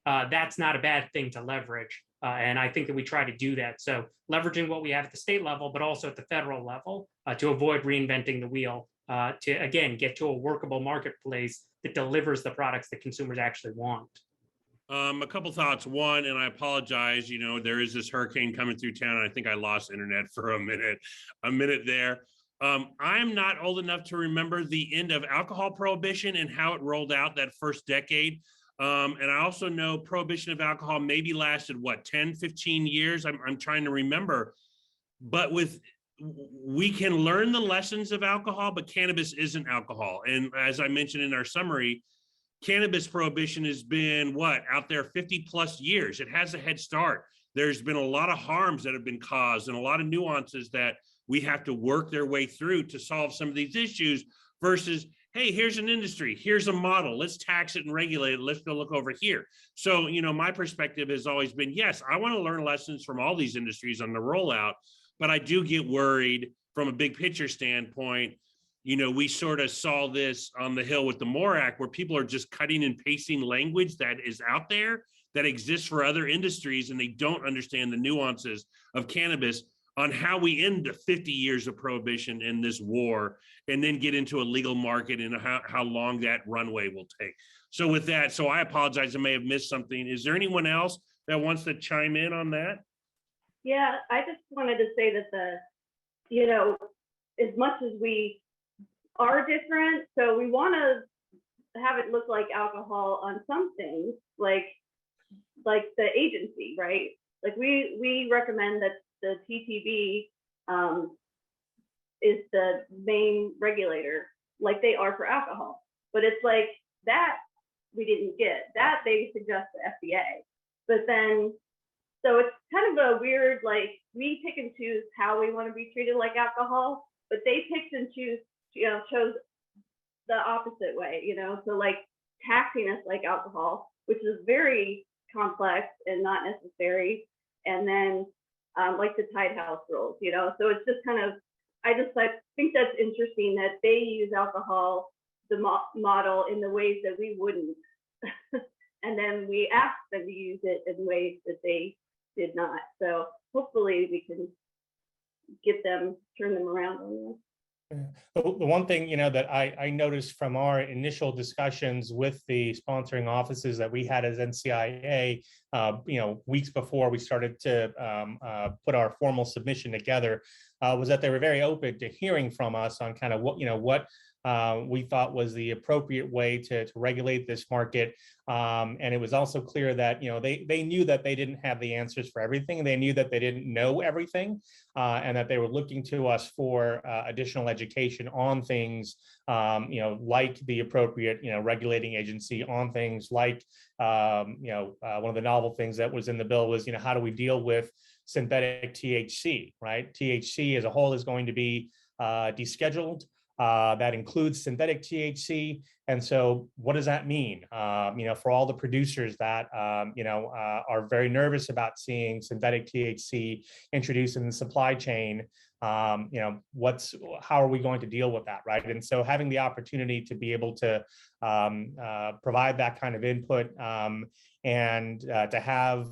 that's not a bad thing to leverage. And I think that we try to do that. So leveraging what we have at the state level, but also at the federal level, to avoid reinventing the wheel, to, again, get to a workable marketplace that delivers the products that consumers actually want. A couple thoughts. One, and I apologize, there is this hurricane coming through town. And I think I lost internet for a minute there. I'm not old enough to remember the end of alcohol prohibition and how it rolled out that first decade. And I also know prohibition of alcohol maybe lasted, 10, 15 years? I'm trying to remember. But we can learn the lessons of alcohol, but cannabis isn't alcohol. And as I mentioned in our summary, cannabis prohibition has been out there 50 plus years. It has a head start. There's been a lot of harms that have been caused and a lot of nuances that we have to work their way through to solve some of these issues versus, hey, here's an industry, here's a model, let's tax it and regulate it, let's go look over here. So, my perspective has always been, yes, I want to learn lessons from all these industries on the rollout, but I do get worried from a big picture standpoint. We sort of saw this on the Hill with the MORE Act, where people are just cutting and pasting language that is out there that exists for other industries, and they don't understand the nuances of cannabis on how we end the 50 years of prohibition in this war and then get into a legal market and how long that runway will take. So with that, I apologize, I may have missed something. Is there anyone else that wants to chime in on that? Yeah, I just wanted to say that as much as we are different, so we want to have it look like alcohol on some things, like the agency, right? Like we recommend that the TTB is the main regulator, like they are for alcohol. But it's like that we didn't get. That they suggest the FDA. But then, so it's kind of a weird, like, we pick and choose how we want to be treated like alcohol, but they picked and chose the opposite way, so like taxing us like alcohol, which is very complex and not necessary. And then like the tight house rules, so it's just kind of, I think that's interesting that they use alcohol, the model, in the ways that we wouldn't. And then we ask them to use it in ways that they did not. So hopefully we can turn them around on this. The one thing, that I noticed from our initial discussions with the sponsoring offices that we had as NCIA, weeks before we started to put our formal submission together, was that they were very open to hearing from us on kind of what we thought was the appropriate way to regulate this market. And it was also clear that, they knew that they didn't have the answers for everything. They knew that they didn't know everything, and that they were looking to us for additional education on things, like the appropriate, regulating agency, on things like, one of the novel things that was in the bill was, how do we deal with synthetic THC, right? THC as a whole is going to be descheduled. That includes synthetic THC. And so what does that mean? For all the producers that, are very nervous about seeing synthetic THC introduced in the supply chain, how are we going to deal with that, right? And so having the opportunity to be able to provide that kind of input, and to have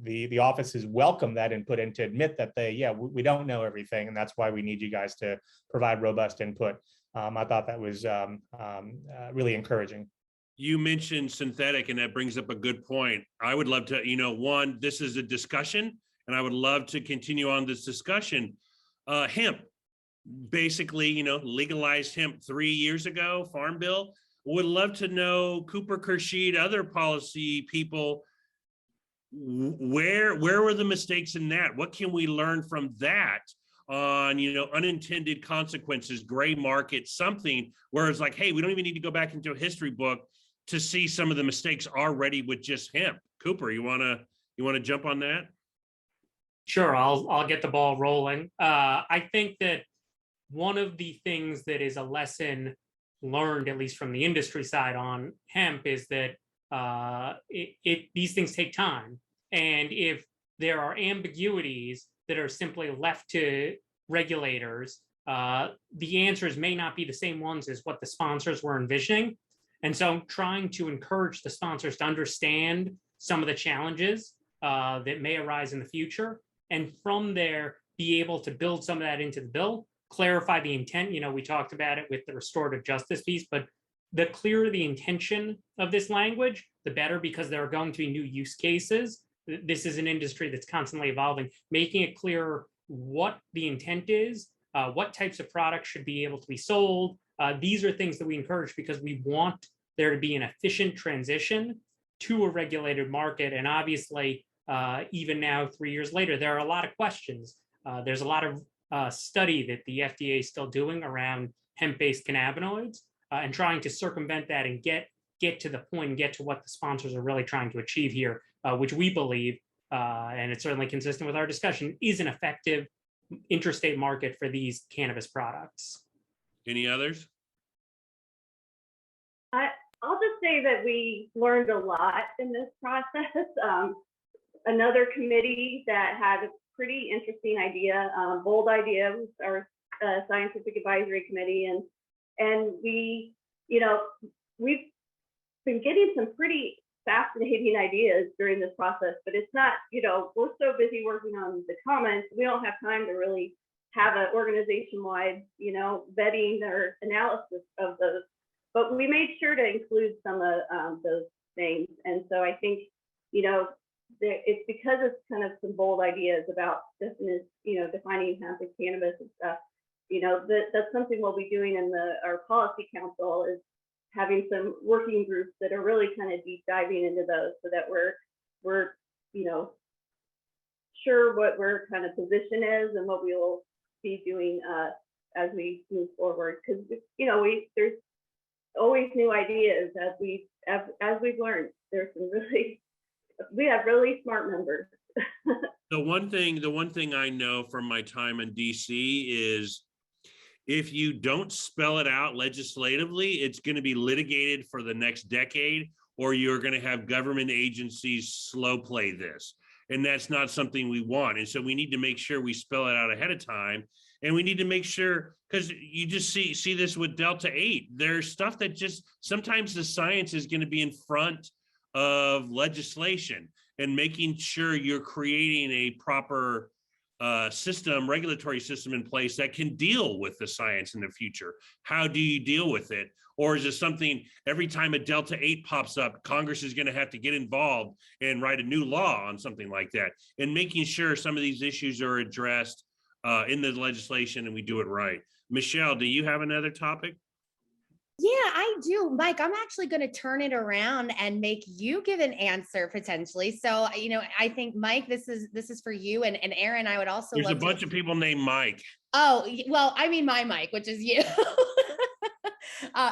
the offices welcome that input and to admit that we don't know everything, and that's why we need you guys to provide robust input. I thought that was really encouraging. You mentioned synthetic, and that brings up a good point. I would love to, one, this is a discussion, and I would love to continue on this discussion. Hemp, basically, legalized hemp 3 years ago, Farm Bill. Would love to know, Cooper, Khurshid, other policy people, where were the mistakes in that? What can we learn from that on, unintended consequences, gray market, something where it's like, hey, we don't even need to go back into a history book to see some of the mistakes already with just hemp. Cooper, you wanna jump on that? Sure, I'll get the ball rolling. I think that one of the things that is a lesson learned, at least from the industry side on hemp, is that these things take time. And if there are ambiguities that are simply left to regulators, the answers may not be the same ones as what the sponsors were envisioning. And so trying to encourage the sponsors to understand some of the challenges that may arise in the future, and from there, be able to build some of that into the bill, clarify the intent. We talked about it with the restorative justice piece, but the clearer the intention of this language, the better, because there are going to be new use cases. This is an industry that's constantly evolving. Making it clearer what the intent is, what types of products should be able to be sold. These are things that we encourage because we want there to be an efficient transition to a regulated market. And obviously, even now, 3 years later, there are a lot of questions. There's a lot of study that the FDA is still doing around hemp-based cannabinoids, and trying to circumvent that and get to the point and get to what the sponsors are really trying to achieve here, which we believe, and it's certainly consistent with our discussion, is an effective interstate market for these cannabis products. Any others? I'll just say that we learned a lot in this process. Another committee that had a pretty interesting idea, bold idea, was our scientific advisory committee, and we, we've been getting some pretty fascinating ideas during this process, but it's not, we're so busy working on the comments, we don't have time to really have an organization-wide, vetting or analysis of those. But we made sure to include some of those things, and so I think, it's because it's kind of some bold ideas about defining hemp and cannabis and stuff. That's something we'll be doing in our policy council, is having some working groups that are really kind of deep diving into those, so that we're sure what our kind of position is and what we will be doing as we move forward. Because there's always new ideas as we've learned. We have really smart members. The one thing I know from my time in DC is, if you don't spell it out legislatively, it's going to be litigated for the next decade, or you're going to have government agencies slow play this. And that's not something we want. And so we need to make sure we spell it out ahead of time. And we need to make sure, because you just see this with Delta 8. There's stuff that just, sometimes the science is going to be in front of legislation, and making sure you're creating a proper regulatory system in place that can deal with the science in the future? How do you deal with it? Or is it something every time a Delta 8 pops up, Congress is going to have to get involved and write a new law on something like that? And making sure some of these issues are addressed in the legislation and we do it right. Michelle, do you have another topic? Yeah, I do. Mike, I'm actually going to turn it around and make you give an answer potentially. So, I think, Mike, this is for you, and Aaron, I would also There's a love bunch of people named Mike. Oh, well, I mean, my Mike, which is you.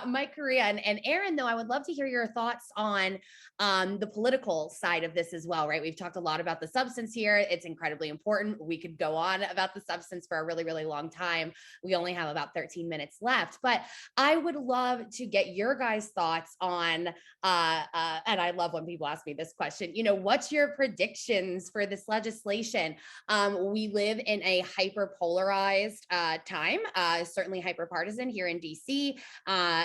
Mike Correa and Aaron, though, I would love to hear your thoughts on the political side of this as well, right? We've talked a lot about the substance here. It's incredibly important. We could go on about the substance for a really, really long time. We only have about 13 minutes left, but I would love to get your guys' thoughts on, and I love when people ask me this question, what's your predictions for this legislation? We live in a hyper-polarized time, certainly hyper-partisan here in DC.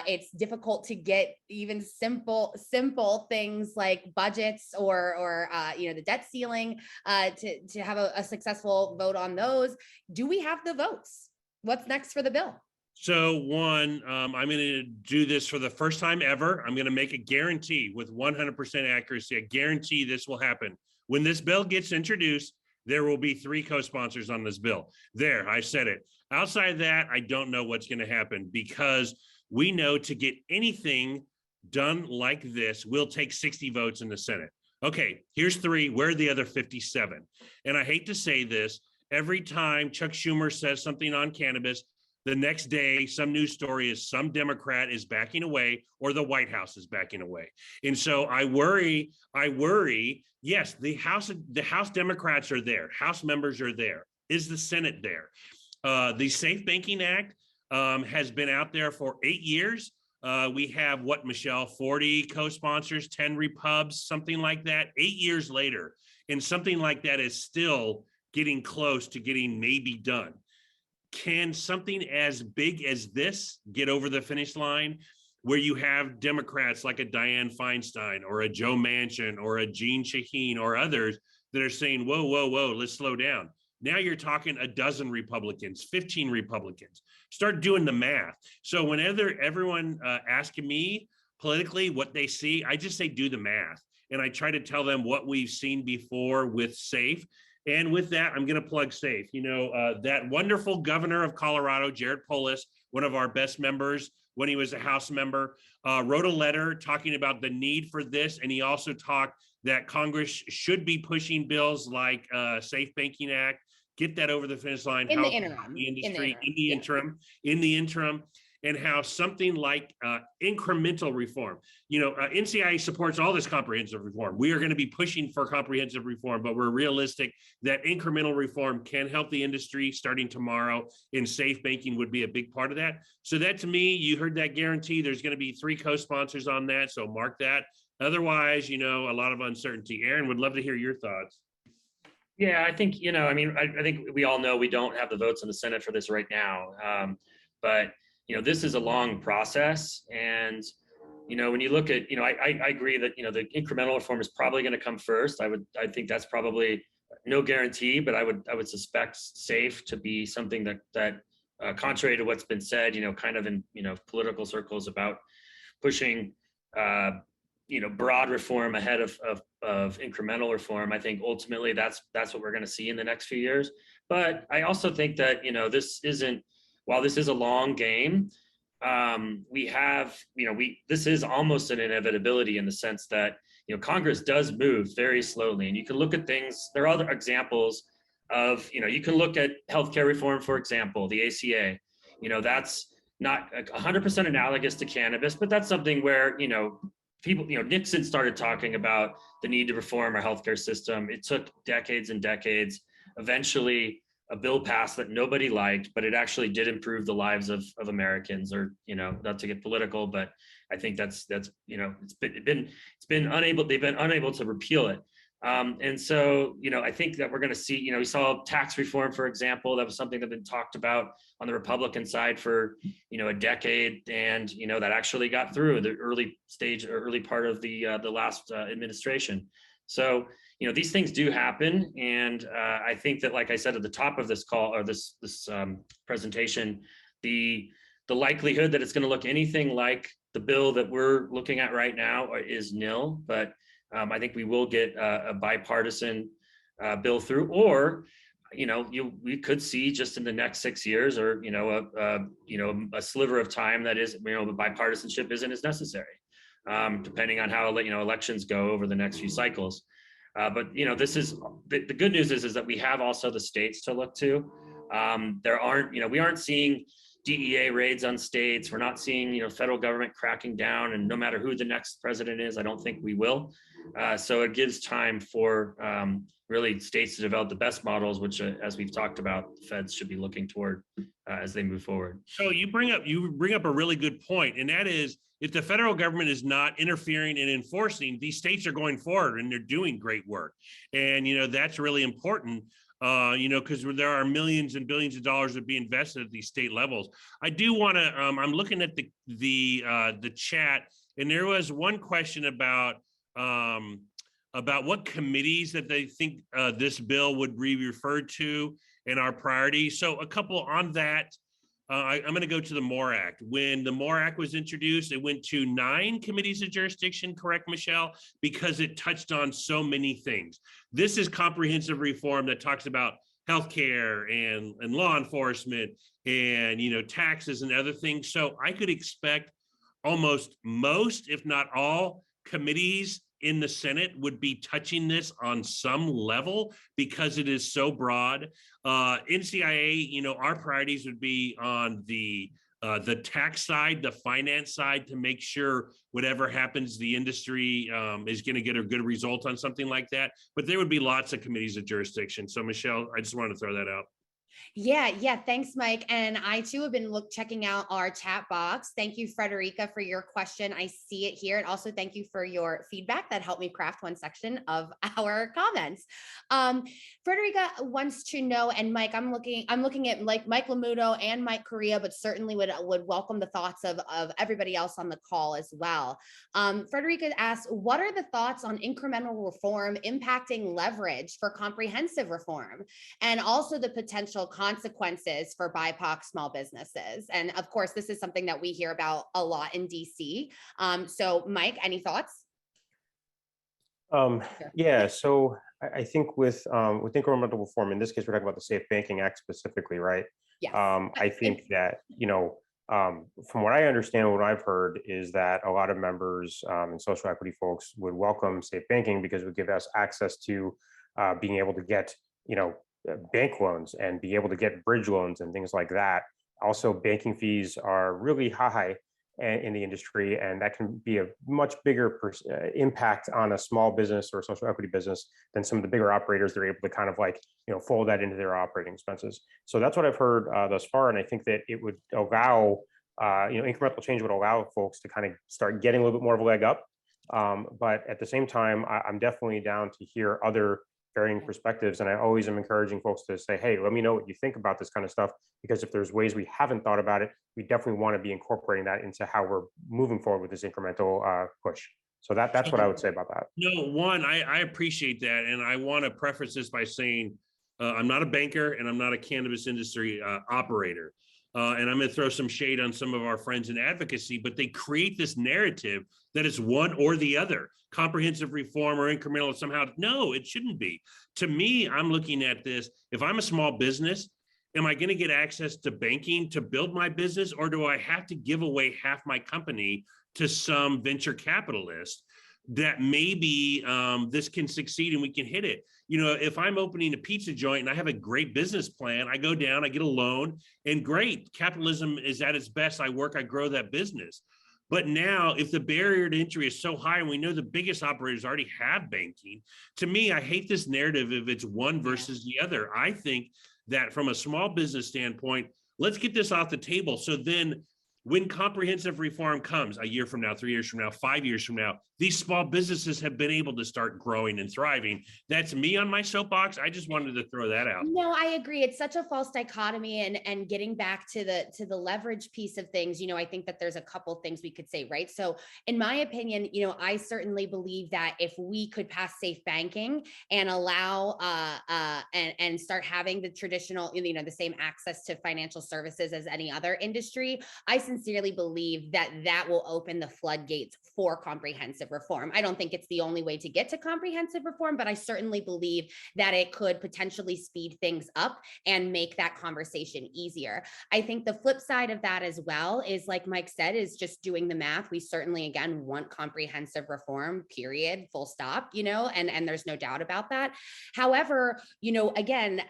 It's difficult to get even simple things like budgets or the debt ceiling to have a successful vote on those. Do we have the votes? What's next for the bill? So one, I'm going to do this for the first time ever. I'm going to make a guarantee with 100% accuracy. I guarantee this will happen. When this bill gets introduced, there will be 3 co-sponsors on this bill. There, I said it. Outside of that, I don't know what's going to happen, because we know to get anything done like this will take 60 votes in the Senate. Okay, here's 3. Where are the other 57? And I hate to say this, every time Chuck Schumer says something on cannabis, the next day, some news story is some Democrat is backing away or the White House is backing away. And so I worry, yes, the House Democrats are there. House members are there. Is the Senate there? The Safe Banking Act has been out there for 8 years. We have what, Michelle, 40 co-sponsors, 10 repubs, something like that, 8 years later. And something like that is still getting close to getting maybe done. Can something as big as this get over the finish line, where you have Democrats like a Dianne Feinstein or a Joe Manchin or a Jeanne Shaheen or others that are saying, whoa, whoa, whoa, let's slow down. Now you're talking a dozen Republicans, 15 Republicans. Start doing the math. So whenever everyone asking me politically what they see, I just say do the math. And I try to tell them what we've seen before with SAFE. And with that, I'm going to plug SAFE. That wonderful governor of Colorado, Jared Polis, one of our best members when he was a House member, wrote a letter talking about the need for this. And he also talked that Congress should be pushing bills like Safe Banking Act, get that over the finish line. In the interim, and how something like incremental reform, NCIA supports all this comprehensive reform. We are going to be pushing for comprehensive reform, but we're realistic that incremental reform can help the industry starting tomorrow, and safe banking would be a big part of that. So that, to me, you heard that guarantee. There's going to be 3 co-sponsors on that, so mark that. Otherwise, a lot of uncertainty. Aaron, would love to hear your thoughts. Yeah, I think, I think we all know we don't have the votes in the Senate for this right now. But this is a long process. And, when you look at, I agree that, the incremental reform is probably going to come first. I think that's probably no guarantee, but I would suspect SAFE to be something that contrary to what's been said, kind of in, political circles about pushing, broad reform ahead of incremental reform. I think ultimately that's what we're going to see in the next few years. But I also think that, while this is a long game, this is almost an inevitability in the sense that, Congress does move very slowly, and you can look at things. There are other examples of, you can look at healthcare reform, for example, the ACA, that's not 100% analogous to cannabis, but that's something where, people, Nixon started talking about the need to reform our healthcare system. It took decades and decades. Eventually, a bill passed that nobody liked, but it actually did improve the lives of Americans. Or, not to get political, but I think that's they've been unable to repeal it. And so, I think that we're going to see, we saw tax reform, for example. That was something that had been talked about on the Republican side for, a decade. And, that actually got through the early part of the last administration. So, these things do happen. And I think that, like I said, at the top of this call or this presentation, the likelihood that it's going to look anything like the bill that we're looking at right now is nil. But I think we will get a bipartisan bill through, or we could see just in the next 6 years, or a sliver of time that is, the bipartisanship isn't as necessary, depending on how elections go over the next few cycles. But this is the good news is that we have also the states to look to. We aren't seeing DEA raids on states. We're not seeing federal government cracking down, and no matter who the next president is, I don't think we will. So it gives time for really states to develop the best models, which, as we've talked about, the feds should be looking toward as they move forward. So you bring up a really good point, and that is, if the federal government is not interfering and enforcing, these states are going forward and they're doing great work. And, that's really important, because there are millions and billions of dollars that be invested at these state levels. I do want to, I'm looking at the chat, and there was one question about what committees that they think this bill would be referred to and our priorities. So a couple on that. I'm going to go to the MORE Act. When the MORE Act was introduced, it went to 9 committees of jurisdiction, correct, Michelle? Because it touched on so many things. This is comprehensive reform that talks about healthcare and law enforcement and, taxes and other things. So I could expect almost most, if not all, committees in the Senate would be touching this on some level because it is so broad. NCIA, our priorities would be on the tax side, the finance side, to make sure whatever happens, the industry is going to get a good result on something like that. But there would be lots of committees of jurisdiction. So Michelle, I just wanted to throw that out. Yeah. Thanks, Mike. And I too have been checking out our chat box. Thank you, Frederica, for your question. I see it here. And also thank you for your feedback that helped me craft one section of our comments. Frederica wants to know, and Mike, I'm looking at like Mike Lamuto and Mike Correa, but certainly would welcome the thoughts of everybody else on the call as well. Frederica asks, what are the thoughts on incremental reform impacting leverage for comprehensive reform, and also the potential consequences for BIPOC small businesses? And of course, this is something that we hear about a lot in DC. So Mike, any thoughts? Yeah, so I think with incremental reform, in this case, we're talking about the Safe Banking Act specifically, right? Yes. I think that, from what I understand, what I've heard is that a lot of members and social equity folks would welcome safe banking because it would give us access to being able to get, bank loans and be able to get bridge loans and things like that. Also, banking fees are really high in the industry, and that can be a much bigger impact on a small business or a social equity business than some of the bigger operators. They're able to kind of fold that into their operating expenses. So that's what I've heard thus far, and I think that it would allow, incremental change would allow folks to kind of start getting a little bit more of a leg up. But at the same time, I'm definitely down to hear other varying perspectives. And I always am encouraging folks to say, hey, let me know what you think about this kind of stuff, because if there's ways we haven't thought about it, we definitely want to be incorporating that into how we're moving forward with this incremental push. So that's what I would say about that. No, one, I appreciate that. And I want to preface this by saying, I'm not a banker and I'm not a cannabis industry operator. And I'm going to throw some shade on some of our friends in advocacy, but they create this narrative that it's one or the other, comprehensive reform or incremental somehow. No, it shouldn't be. To me, I'm looking at this, if I'm a small business, am I going to get access to banking to build my business, or do I have to give away half my company to some venture capitalist that maybe this can succeed and we can hit it? If I'm opening a pizza joint and I have a great business plan, I go down, I get a loan, and great, capitalism is at its best. I grow that business. But now, if the barrier to entry is so high and we know the biggest operators already have banking, to me, I hate this narrative if it's one versus the other. I think that from a small business standpoint, let's get this off the table. So then when comprehensive reform comes a year from now, 3 years from now, 5 years from now, these small businesses have been able to start growing and thriving. That's me on my soapbox. I just wanted to throw that out. No, I agree. It's such a false dichotomy, and getting back to the leverage piece of things, I think that there's a couple things we could say, right? So in my opinion, I certainly believe that if we could pass safe banking and allow and start having the traditional, the same access to financial services as any other industry, I sincerely believe that that will open the floodgates for comprehensive reform. I don't think it's the only way to get to comprehensive reform, but I certainly believe that it could potentially speed things up and make that conversation easier. I think the flip side of that as well is, like Mike said, is just doing the math. We certainly, again, want comprehensive reform, period, full stop, and there's no doubt about that. However, again,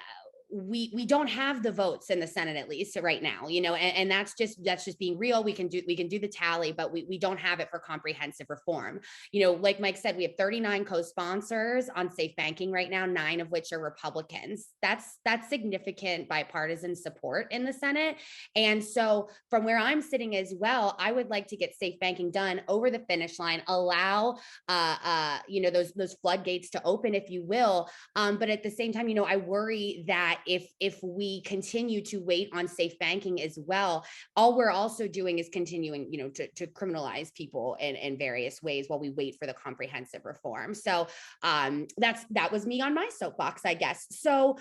we don't have the votes in the Senate, at least right now, and that's just being real. We can do the tally, but we don't have it for comprehensive reform. Like Mike said, we have 39 co-sponsors on safe banking right now, 9 of which are Republicans. That's significant bipartisan support in the Senate. And so from where I'm sitting as well, I would like to get safe banking done over the finish line, allow those floodgates to open, if you will. But at the same time, I worry that if we continue to wait on safe banking as well, all we're also doing is continuing, to criminalize people in various ways while we wait for the comprehensive reform. So that was me on my soapbox, I guess. So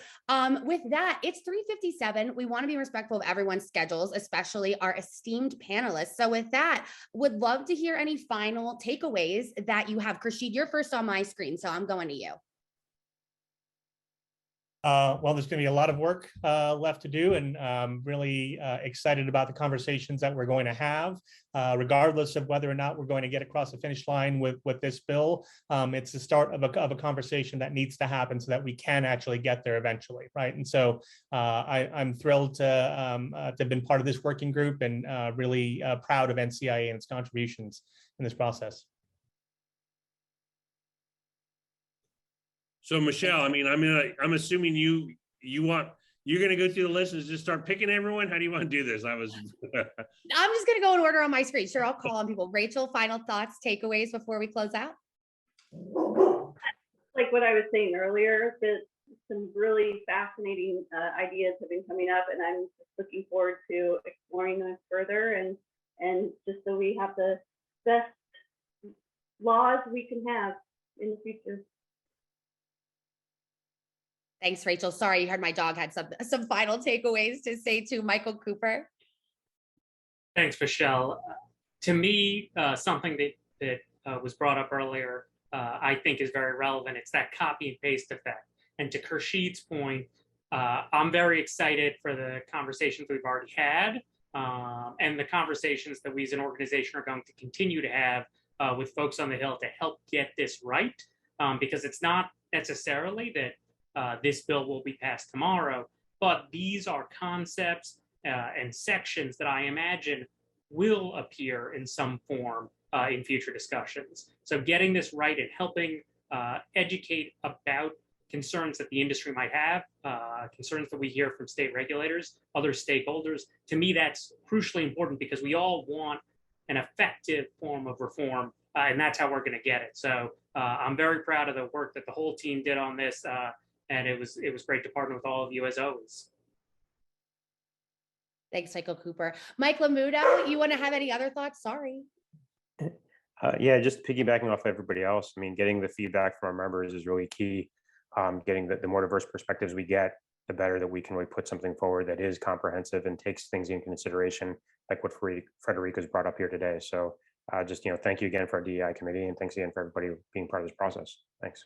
with that, it's 3:57. We want to be respectful of everyone's schedules, especially our esteemed panelists. So with that, would love to hear any final takeaways that you have. Khurshid, you're first on my screen, so I'm going to you. Well, there's going to be a lot of work left to do, and really excited about the conversations that we're going to have, regardless of whether or not we're going to get across the finish line with this bill. It's the start of a conversation that needs to happen so that we can actually get there eventually, right? And so I'm thrilled to have been part of this working group, and really proud of NCIA and its contributions in this process. So Michelle, I mean, I'm assuming you're going to go through the list and just start picking everyone. How do you want to do this? I'm just going to go in order on my screen. Sure, I'll call on people. Rachel, final thoughts, takeaways before we close out? Like what I was saying earlier, that some really fascinating ideas have been coming up, and I'm just looking forward to exploring them further, and just so we have the best laws we can have in the future. Thanks, Rachel. Sorry, you heard my dog had some final takeaways to say to Michael Cooper. Thanks, Michelle. To me, something that was brought up earlier, I think is very relevant. It's that copy and paste effect. And to Khurshid's point, I'm very excited for the conversations we've already had, and the conversations that we as an organization are going to continue to have with folks on the Hill to help get this right, because it's not necessarily that this bill will be passed tomorrow, but these are concepts and sections that I imagine will appear in some form in future discussions. So getting this right and helping educate about concerns that the industry might have, concerns that we hear from state regulators, other stakeholders, to me that's crucially important, because we all want an effective form of reform, and that's how we're going to get it. So I'm very proud of the work that the whole team did on this. And it was great to partner with all of you as always. Thanks, Michael Cooper. Mike Lamuto, you want to have any other thoughts? Sorry. Yeah, just piggybacking off everybody else. I mean, getting the feedback from our members is really key. Getting the more diverse perspectives we get, the better that we can really put something forward that is comprehensive and takes things into consideration, like what Frederica's brought up here today. So just, thank you again for our DEI committee, and thanks again for everybody being part of this process. Thanks.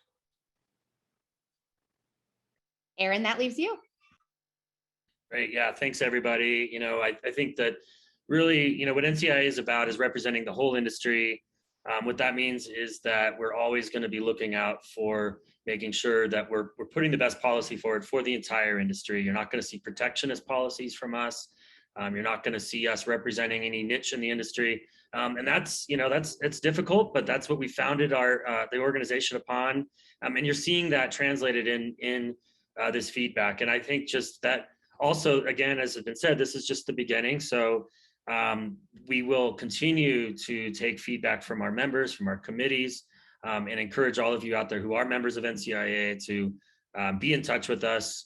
Aaron, that leaves you. Great. Yeah. Thanks, everybody. I think that really, what NCIA is about is representing the whole industry. What that means is that we're always going to be looking out for making sure that we're putting the best policy forward for the entire industry. You're not going to see protectionist policies from us. You're not going to see us representing any niche in the industry. And it's difficult, but that's what we founded the organization upon. And you're seeing that translated in this feedback. And I think just that also, again, as has been said, this is just the beginning. So We will continue to take feedback from our members, from our committees, and encourage all of you out there who are members of NCIA to be in touch with us,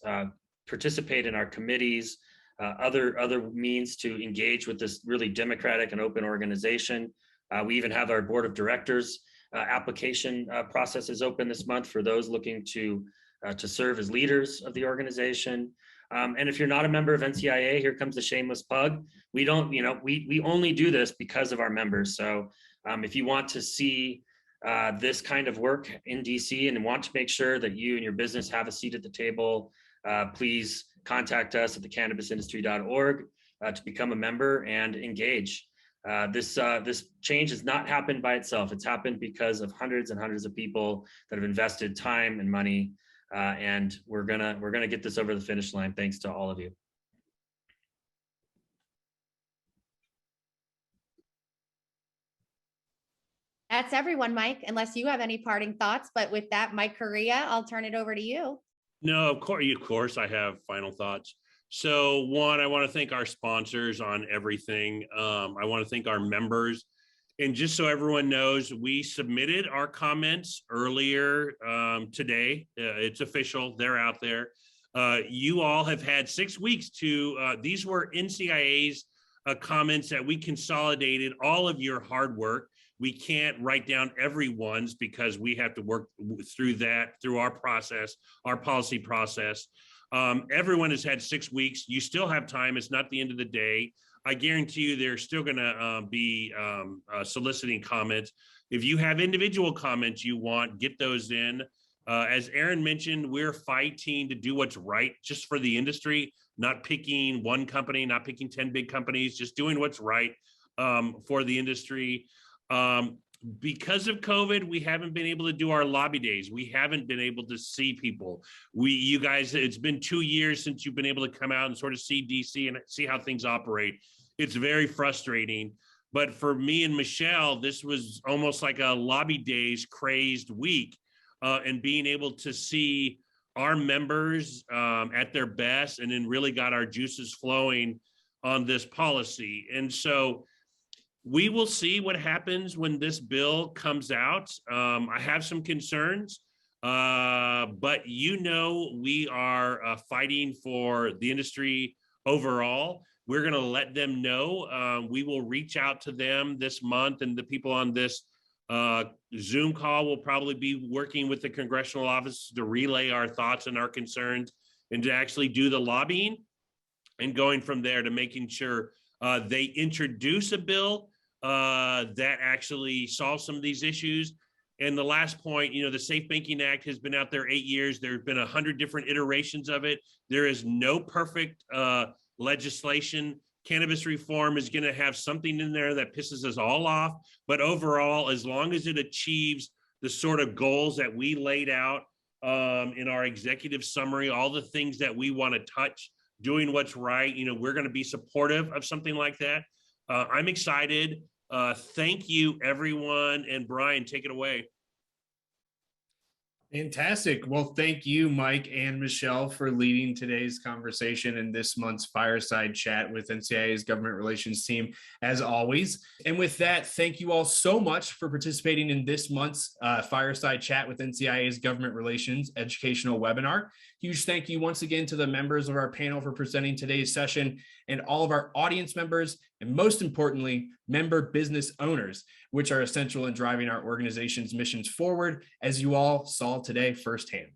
participate in our committees, other means to engage with this really democratic and open organization. We even have our board of directors application process is open this month for those looking to serve as leaders of the organization. And if you're not a member of NCIA, here comes the shameless plug. We don't, we only do this because of our members. So if you want to see this kind of work in DC and want to make sure that you and your business have a seat at the table, please contact us at thecannabisindustry.org to become a member and engage. This change has not happened by itself. It's happened because of hundreds and hundreds of people that have invested time and money, and we're gonna get this over the finish line thanks to all of you. That's everyone, Mike, unless you have any parting thoughts. But with that, Mike Correa, I'll turn it over to you. No, of course, I have final thoughts. So one, I want to thank our sponsors on everything. I want to thank our members. And just so everyone knows, we submitted our comments earlier today. It's official. They're out there. You all have had 6 weeks to, these were NCIA's comments that we consolidated all of your hard work. We can't write down everyone's because we have to work through that, through our process, our policy process. Everyone has had 6 weeks. You still have time. It's not the end of the day. I guarantee you they're still going to be soliciting comments. If you have individual comments you want, get those in. As Aaron mentioned, we're fighting to do what's right just for the industry, not picking one company, not picking 10 big companies, just doing what's right for the industry. Because of COVID, we haven't been able to do our lobby days. We haven't been able to see people. You guys, it's been 2 years since you've been able to come out and sort of see DC and see how things operate. It's very frustrating. But for me and Michelle, this was almost like a lobby days crazed week, and being able to see our members at their best and then really got our juices flowing on this policy. And so we will see what happens when this bill comes out. I have some concerns, but we are fighting for the industry overall. We're going to let them know. We will reach out to them this month, and the people on this Zoom call will probably be working with the congressional office to relay our thoughts and our concerns and to actually do the lobbying and going from there to making sure they introduce a bill that actually solves some of these issues. And the last point, the Safe Banking Act has been out there 8 years. There's been 100 different iterations of it. There is no perfect legislation. Cannabis reform is going to have something in there that pisses us all off. But overall, as long as it achieves the sort of goals that we laid out in our executive summary, all the things that we want to touch, doing what's right, we're going to be supportive of something like that. I'm excited. Thank you, everyone. And Brian, take it away. Fantastic. Well, thank you, Mike and Michelle, for leading today's conversation in this month's Fireside Chat with NCIA's Government Relations team, as always. And with that, thank you all so much for participating in this month's Fireside Chat with NCIA's Government Relations educational webinar. Huge thank you once again to the members of our panel for presenting today's session, and all of our audience members, and most importantly, member business owners, which are essential in driving our organization's missions forward, as you all saw today firsthand.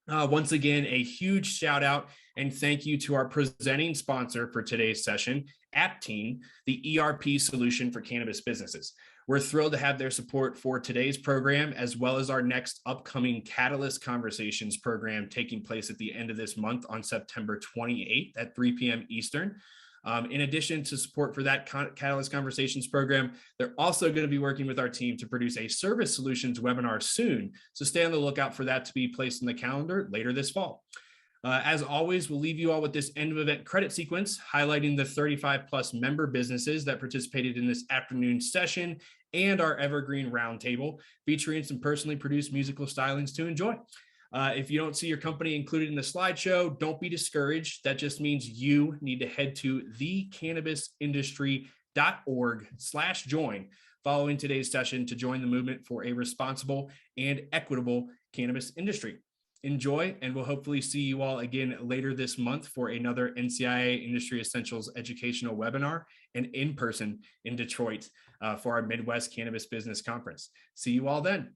Once again, a huge shout out and thank you to our presenting sponsor for today's session, Apteam, the ERP solution for cannabis businesses. We're thrilled to have their support for today's program, as well as our next upcoming Catalyst Conversations program taking place at the end of this month on September 28th at 3 p.m. Eastern. In addition to support for that Catalyst Conversations program, they're also going to be working with our team to produce a service solutions webinar soon. So stay on the lookout for that to be placed in the calendar later this fall. As always, we'll leave you all with this end of event credit sequence, highlighting the 35 plus member businesses that participated in this afternoon session and our evergreen roundtable, featuring some personally produced musical stylings to enjoy. If you don't see your company included in the slideshow, don't be discouraged. That just means you need to head to thecannabisindustry.org ncia.org/join following today's session to join the movement for a responsible and equitable cannabis industry. Enjoy, and we'll hopefully see you all again later this month for another NCIA Industry Essentials educational webinar and in person in Detroit for our Midwest Cannabis Business Conference. See you all then.